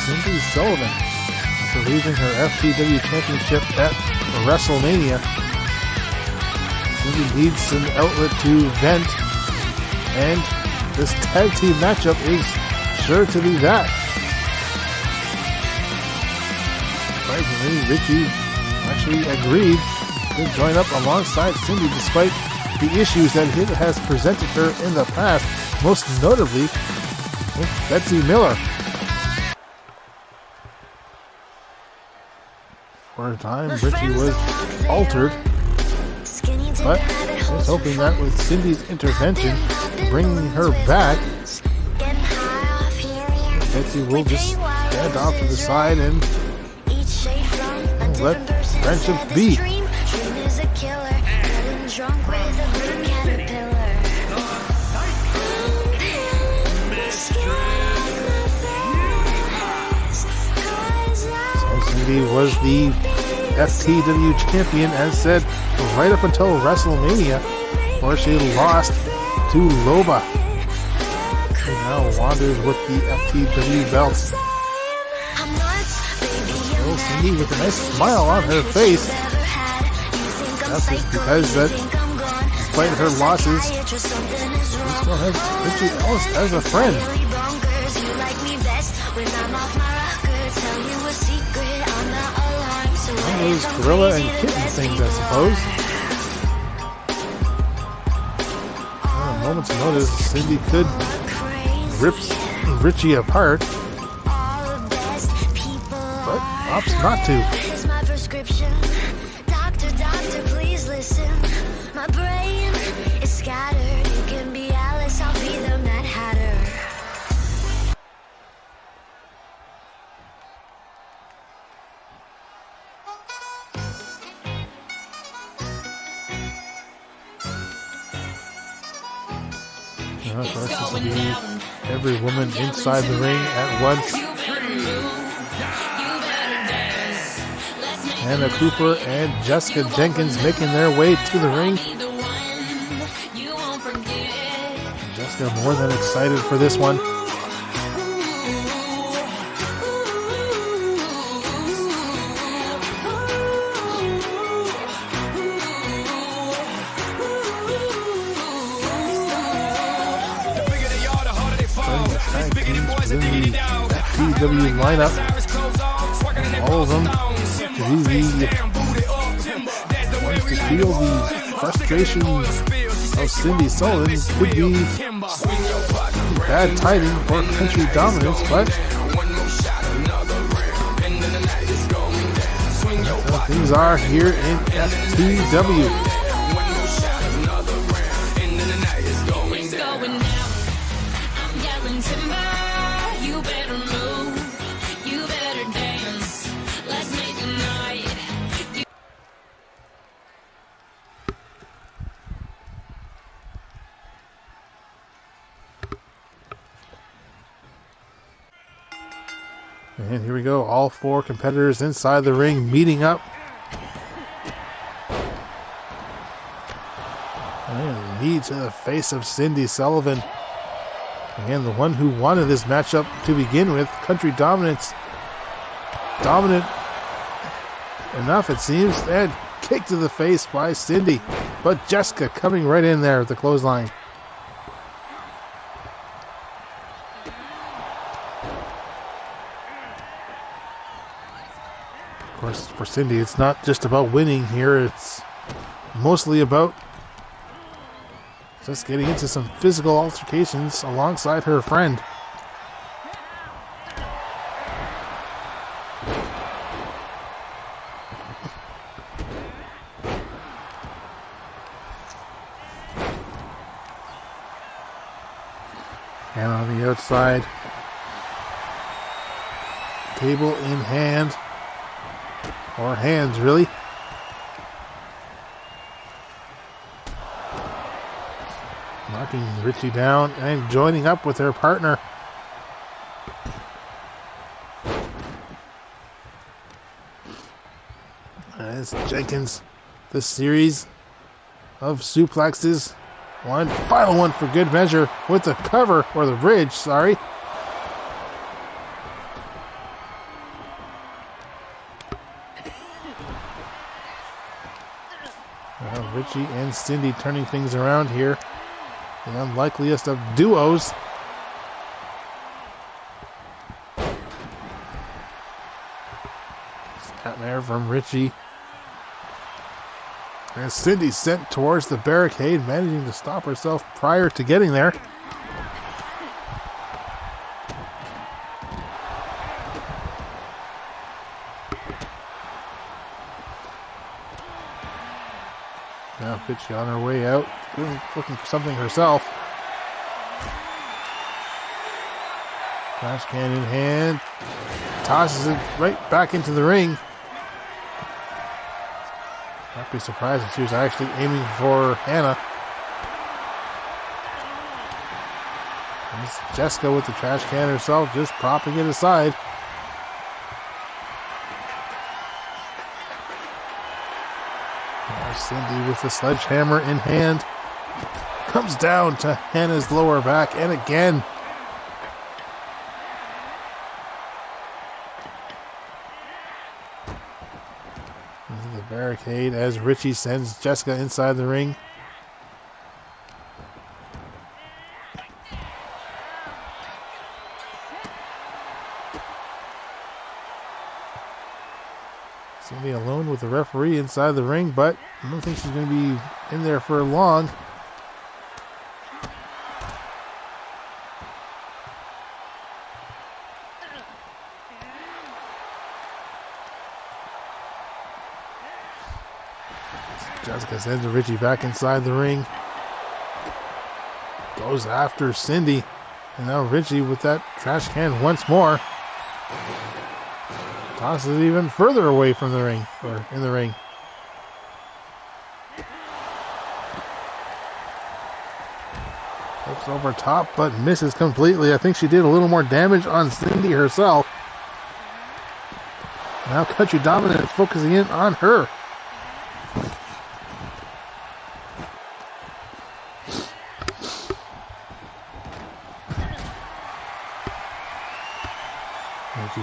Cyndi Sullivan. After losing her FTW Championship at WrestleMania, Cyndi needs an outlet to vent, and this tag team matchup is sure to be that. Surprisingly, Ricci actually agreed to join up alongside Cyndi despite the issues that it has presented her in the past, most notably with Betsy Miller. For a time, Ricci was altered, but she's hoping that with Cyndi's intervention, bringing her back, Betsy will just stand off to the side and let friendship be. Cyndi was the FTW champion, as said, right up until WrestleMania, where she lost to Loba. She now wanders with the FTW belt. Still Cyndi with a nice smile on her face. That's just because that, despite her losses, she still has Ricci Ellis as a friend. One of those gorilla and kitten things, I suppose. On a moment's notice, Cyndi could rip Ricci apart, but opts not to. Doctor, please listen. My brain is scattered. You can be Alice, I'll be the Mad Hatter. Of course, this will be every woman inside the ring at once. Anna Cooper and Jessica Jenkins making their way to the ring. Jessica more than excited for this one. In the FTW lineup, all of them to be the ones to feel the frustration of Cyndi Sullivan could be bad tidings for country dominance, but that's how things are here in FTW. And here we go, all four competitors inside the ring meeting up. And knee to the face of Cyndi Sullivan. Again, the one who wanted this matchup to begin with. Country dominance. Dominant enough, it seems. And kick to the face by Cyndi. But Jessica coming right in there at the clothesline. Of course, for Cyndi, it's not just about winning here. It's mostly about just getting into some physical altercations alongside her friend. And on the outside, table in hand, or hands really. Knocking Ricci down and joining up with her partner. As Jenkins, the series of suplexes. One final one for good measure with the cover, or the bridge, sorry. Well, Ricci and Cyndi turning things around here. The unlikeliest of duos. Snapmare from Ricci. And Cyndi sent towards the barricade, managing to stop herself prior to getting there. Now Ricci on her way out, looking for something herself. Trash can in hand, tosses it right back into the ring. I'd be surprised if she was actually aiming for Hannah. And it's Jessica with the trash can herself, just propping it aside. Now Cyndi with the sledgehammer in hand. Comes down to Hannah's lower back, and again. Barricade as Ricci sends Jessica inside the ring. Cyndi alone with the referee inside the ring, but I don't think she's going to be in there for long. Jessica sends Ricci back inside the ring. Goes after Cyndi. And now Ricci with that trash can once more. Tosses it even further away from the ring, or in the ring. Flips over top, but misses completely. I think she did a little more damage on Cyndi herself. Now Country Dominance focusing in on her.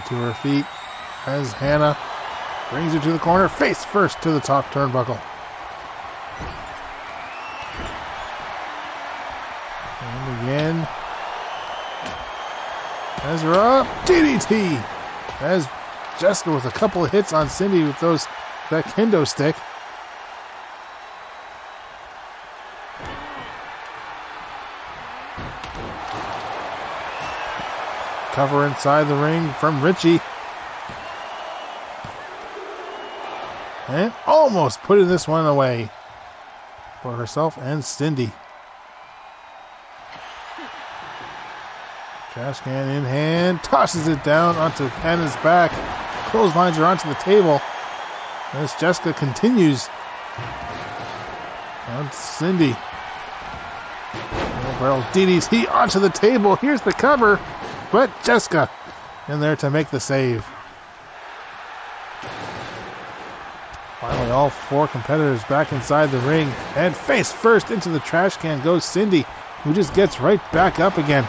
To her feet as Hannah brings her to the corner, face first to the top turnbuckle. And again, has her up, DDT, as Jessica with a couple of hits on Cyndi with that kendo stick. Cover inside the ring from Ricci. And almost putting this one away for herself and Cyndi. Trash can in hand. Tosses it down onto Hannah's back. Clotheslines her onto the table. As Jessica continues on Cyndi. Barrel DDT onto the table. Here's the cover. But Jessica in there to make the save. Finally, all four competitors back inside the ring, and face first into the trash can goes Cyndi, who just gets right back up again.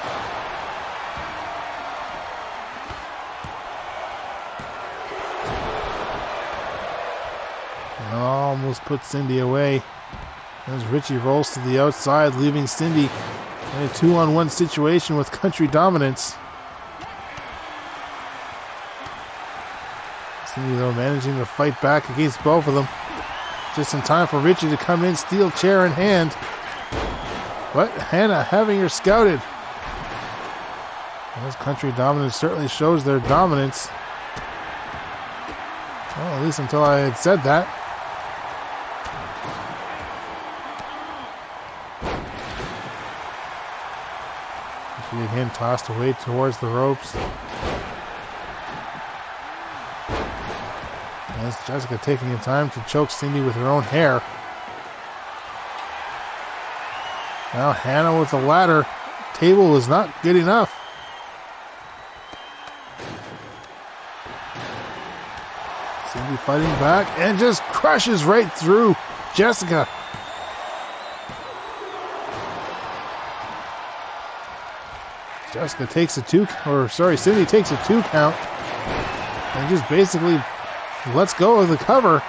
And almost puts Cyndi away as Ricci rolls to the outside, leaving Cyndi in a 2-on-1 situation with country dominance. Cyndi, though, managing to fight back against both of them. Just in time for Ricci to come in, steel chair in hand. But Hannah having her scouted. This country dominance certainly shows their dominance. Well, at least until I had said that. She again tossed away towards the ropes. As Jessica taking the time to choke Cyndi with her own hair. Now Hannah with the ladder. Table was not good enough. Cyndi fighting back and just crushes right through Jessica. Cyndi takes a 2 count and just basically lets go of the cover.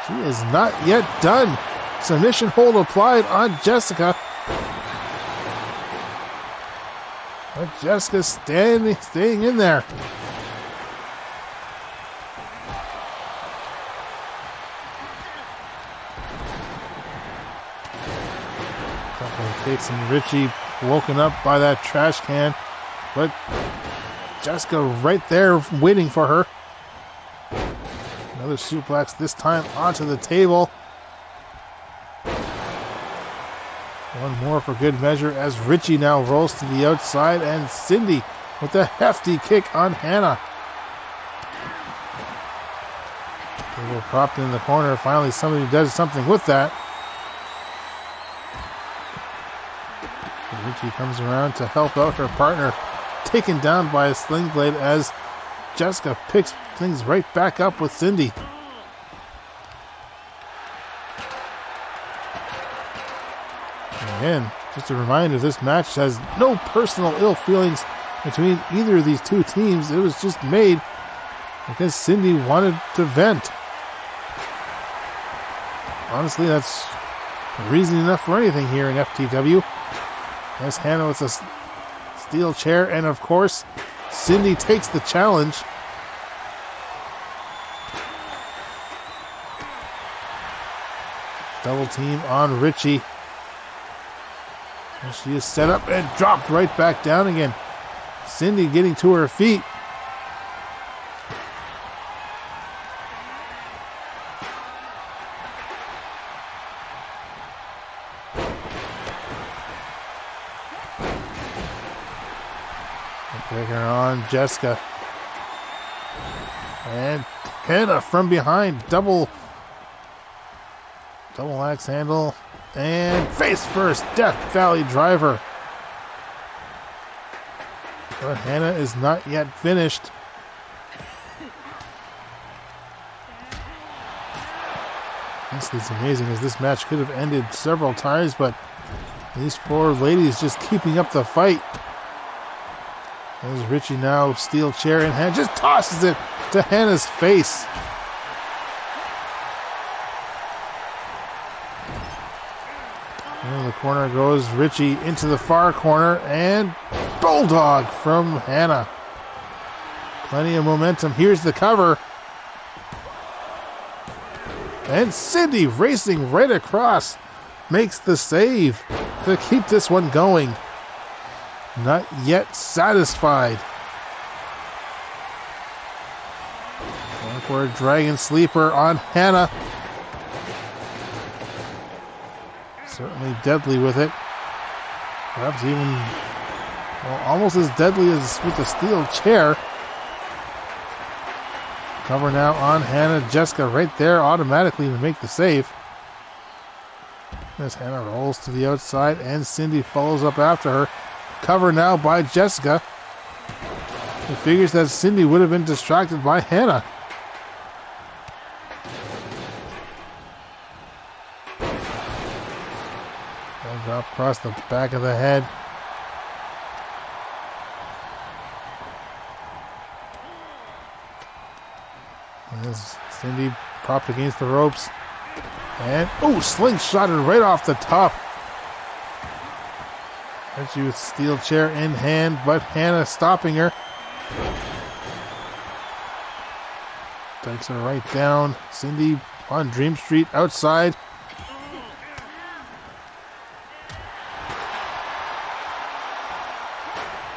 She is not yet done. Submission hold applied on Jessica. But Jessica's staying in there. Couple of kicks and Ricci woken up by that trash can. But Jessica right there waiting for her. Another suplex, this time onto the table. One more for good measure as Ricci now rolls to the outside, and Cyndi with a hefty kick on Hannah. Table propped in the corner. Finally somebody does something with that. And Ricci comes around to help out her partner, taken down by a sling blade as Jessica picks things right back up with Cyndi. Again, just a reminder, this match has no personal ill feelings between either of these two teams. It was just made because Cyndi wanted to vent. Honestly, that's reason enough for anything here in FTW. As Hannah with a steel chair, and of course, Cyndi takes the challenge. Double team on Ricci. And she is set up and dropped right back down again. Cyndi getting to her feet. Taking her on Jessica. And Hannah from behind. Double axe handle. And face first. Death Valley driver. But Hannah is not yet finished. This is amazing, as this match could have ended several times, but these four ladies just keeping up the fight. As Ricci now, steel chair in hand, just tosses it to Hannah's face. In the corner goes Ricci into the far corner, and bulldog from Hannah. Plenty of momentum. Here's the cover. And Cyndi racing right across makes the save to keep this one going. Not yet satisfied. Going for a dragon sleeper on Hannah. Certainly deadly with it. Perhaps even, well, almost as deadly as with the steel chair. Cover now on Hannah. Jessica right there automatically to make the save. As Hannah rolls to the outside and Cyndi follows up after her. Cover now by Jessica. It figures that Cyndi would have been distracted by Hannah. across the back of the head. As Cyndi propped against the ropes. And, slingshot her right off the top. Ricci with steel chair in hand, but Hannah stopping her. Takes her right down. Cyndi on Dream Street outside.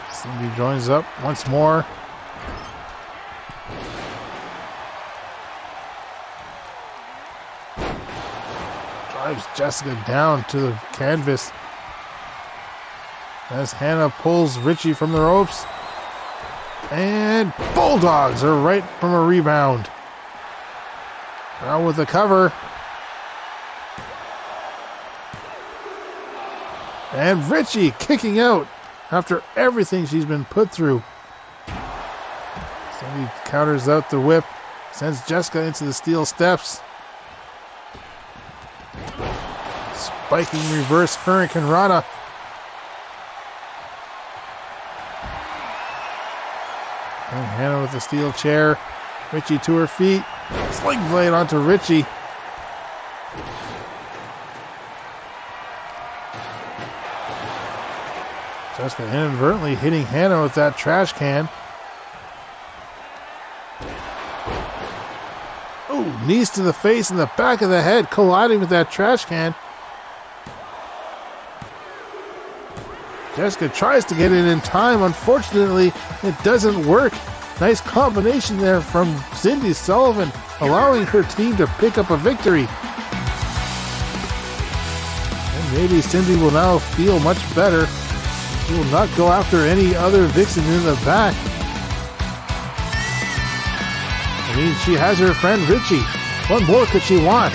Cyndi joins up once more. Drives Jessica down to the canvas as Hannah pulls Ricci from the ropes. And bulldogs her right from a rebound. Now with the cover. And Ricci kicking out after everything she's been put through. Cyndi counters out the whip, sends Jessica into the steel steps. Spiking reverse Hurricane Rana. And Hannah with the steel chair. Ricci to her feet. Sling blade onto Ricci. Jessica inadvertently hitting Hannah with that trash can. Knees to the face and the back of the head, colliding with that trash can. Jessica tries to get it in time. Unfortunately, it doesn't work. Nice combination there from Cyndi Sullivan, allowing her team to pick up a victory. And maybe Cyndi will now feel much better. She will not go after any other Vixen in the back. I mean, she has her friend Ricci. What more could she want?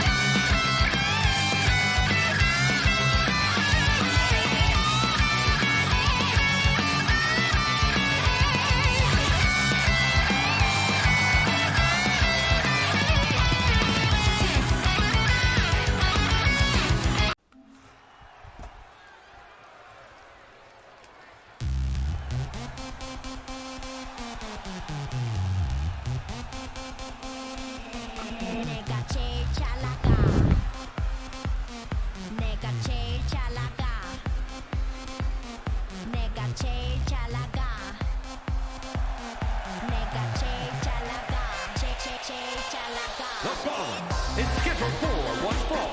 The following is scheduled for one fall,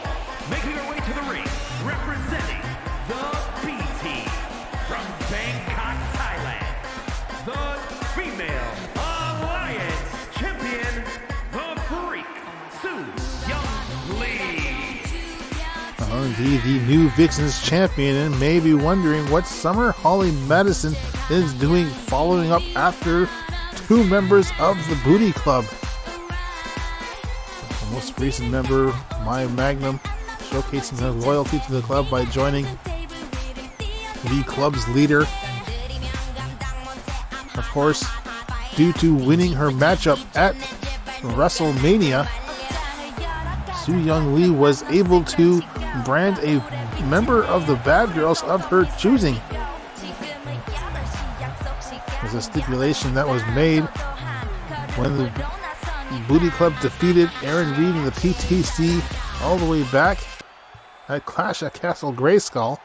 making her way to the ring, representing the B Team from Bangkok, Thailand, the Female Alliance Champion, the Freak, Soo Young Lee. Indeed, the new VixXxens Champion, and may be wondering what Summer Holly Madison is doing following up after two members of the Booty Club. The most recent member, My Magnum, showcasing her loyalty to the club by joining the club's leader. Of course, due to winning her matchup at WrestleMania, Soo Young Lee was able to brand a member of the Bad Girls of her choosing. There's a stipulation that was made when the Booty Club defeated Erin Reed in the PTC all the way back at Clash at Castle Grayskull.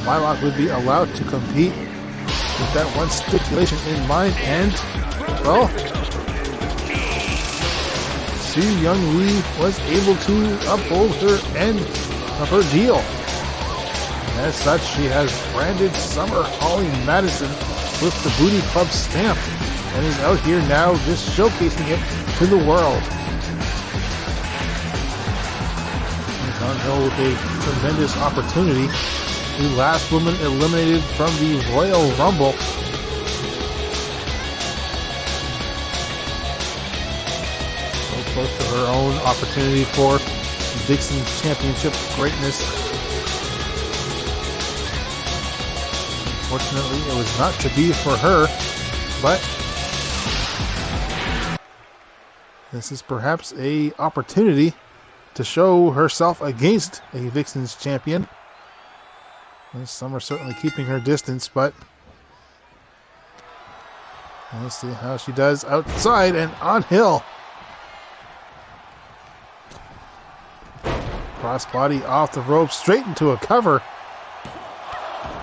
Mylock would be allowed to compete with that one stipulation in mind, and, well, Soo Young Lee was able to uphold her end of her deal. And as such, she has branded Summer Holly Madison with the Booty Club stamp and is out here now just showcasing it to the world. She's on hill with a tremendous opportunity. The last woman eliminated from the Royal Rumble. So close to her own opportunity for VixXxens Championship greatness. Unfortunately, it was not to be for her, but this is perhaps a opportunity to show herself against a VixXxens champion. Summer certainly keeping her distance, but let's see how she does outside and on Hill. Crossbody off the rope, straight into a cover.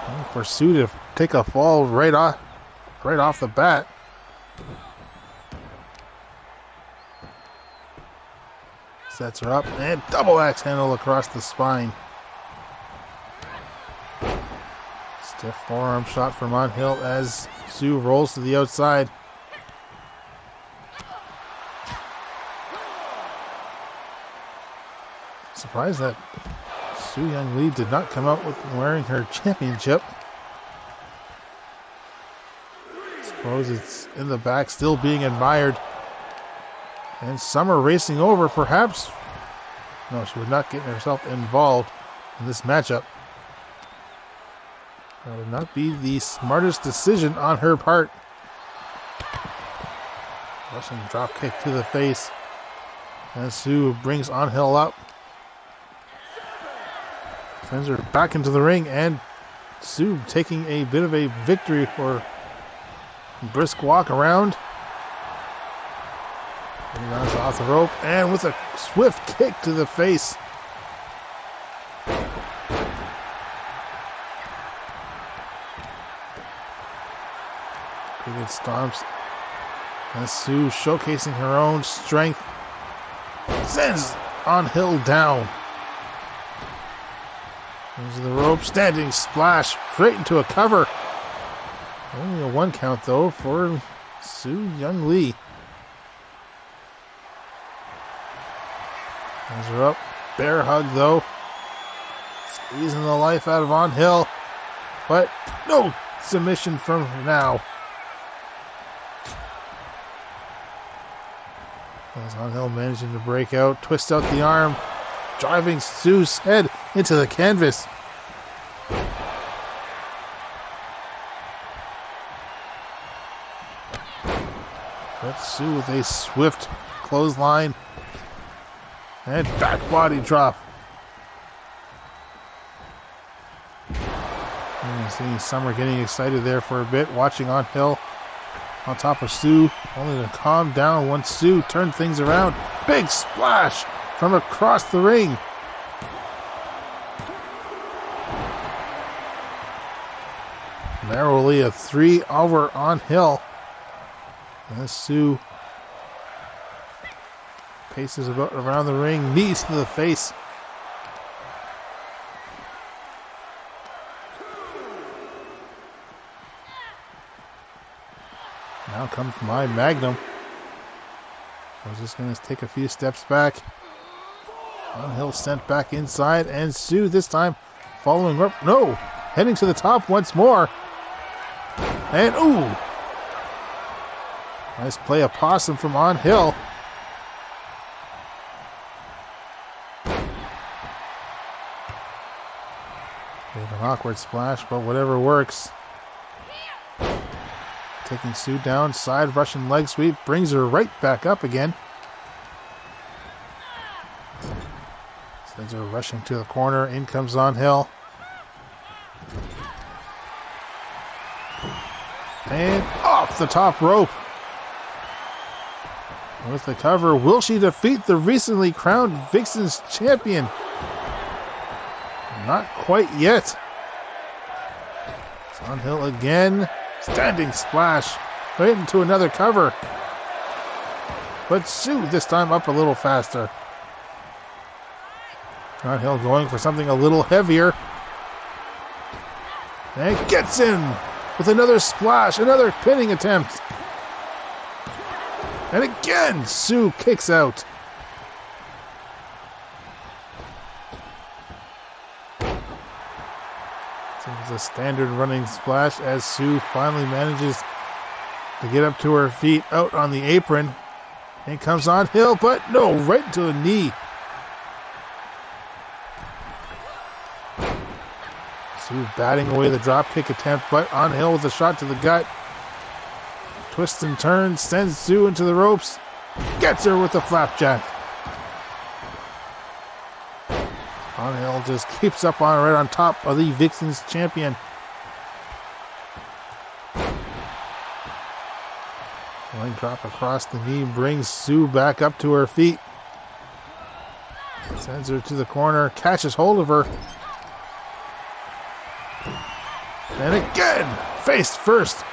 And for Sue to take a fall right off the bat. Sets her up and double axe handle across the spine. Stiff forearm shot from on Hill as Sue rolls to the outside. Surprised that Su Young Lee did not come out with wearing her championship. Suppose it's in the back, still being admired. And Summer racing over, perhaps. No, she would not get herself involved in this matchup. That would not be the smartest decision on her part. Russian drop kick to the face. And Sue brings on Hill up. Sends her back into the ring, and Sue taking a bit of a victory or brisk walk around. And runs off the rope, and with a swift kick to the face. Good stomps. And Sue showcasing her own strength. Sends on Hill down. Into the rope, standing splash, straight into a cover. Only a 1 count though for Su Young Lee. Has her up, bear hug though. Squeezing the life out of On Hill, but no submission from now. As On Hill managing to break out, twist out the arm, driving Sue's head into the canvas. But Sue with a swift clothesline and back body drop. And seeing Summer getting excited there for a bit, watching On Hill on top of Sue, only to calm down once Sue turned things around. Big splash from across the ring. Narrowly a 3 over On Hill. As Sue paces about around the ring, knees to the face. Now comes my Magnum. I was just going to take a few steps back. On Hill sent back inside, and Sue this time following up. No! Heading to the top once more. And ooh! Nice play of possum from On Hill. An awkward splash, but whatever works. Taking Sue down, side Russian leg sweep, brings her right back up again. Sends her rushing to the corner, in comes On Hill. And off the top rope. With the cover, will she defeat the recently crowned VixXxens champion? Not quite yet. It's On Hill again. Standing splash. Right into another cover. But Sue this time up a little faster. On Hill going for something a little heavier. And gets in with another splash, another pinning attempt. And again, Sue kicks out. It's a standard running splash as Sue finally manages to get up to her feet out on the apron. And comes On Hill, but no, right into the knee. Sue batting away the drop kick attempt, but On Hill with a shot to the gut. Twists and turns, sends Sue into the ropes, gets her with the flapjack. Hill just keeps up on right on top of the VixXxens champion. Leg drop across the knee brings Sue back up to her feet. Sends her to the corner, catches hold of her. And again, face first.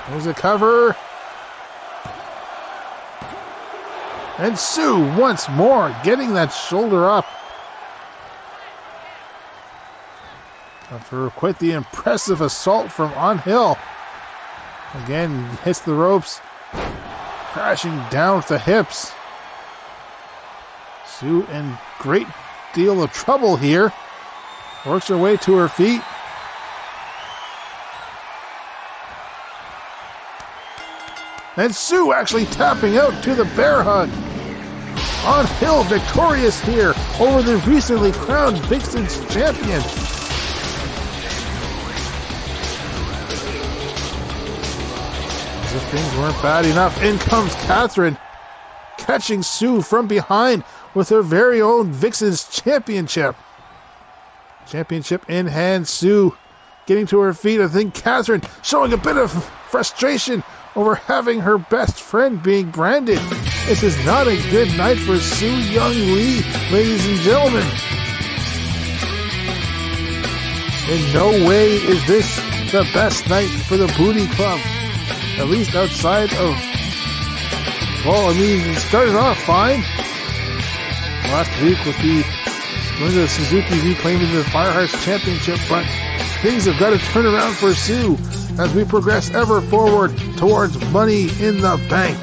There's a cover. And Sue once more getting that shoulder up. After quite the impressive assault from On Hill. Again, hits the ropes. Crashing down with the hips. Sue in great deal of trouble here. Works her way to her feet. And Sue actually tapping out to the bear hug. On Hill victorious here over the recently crowned VixXxens champion. As if things weren't bad enough, in comes Catherine, catching Sue from behind with her very own VixXxens Championship. Championship in hand, Sue getting to her feet. I think Catherine showing a bit of frustration over having her best friend being branded. This is not a good night for Sue Young Lee, ladies and gentlemen. In no way is this the best night for the Booty Club. At least outside of... Well, I mean, it started off fine. Last week with the Linda Suzuki reclaiming the Firehearts Championship, but things have got to turn around for Sue as we progress ever forward towards Money in the Bank.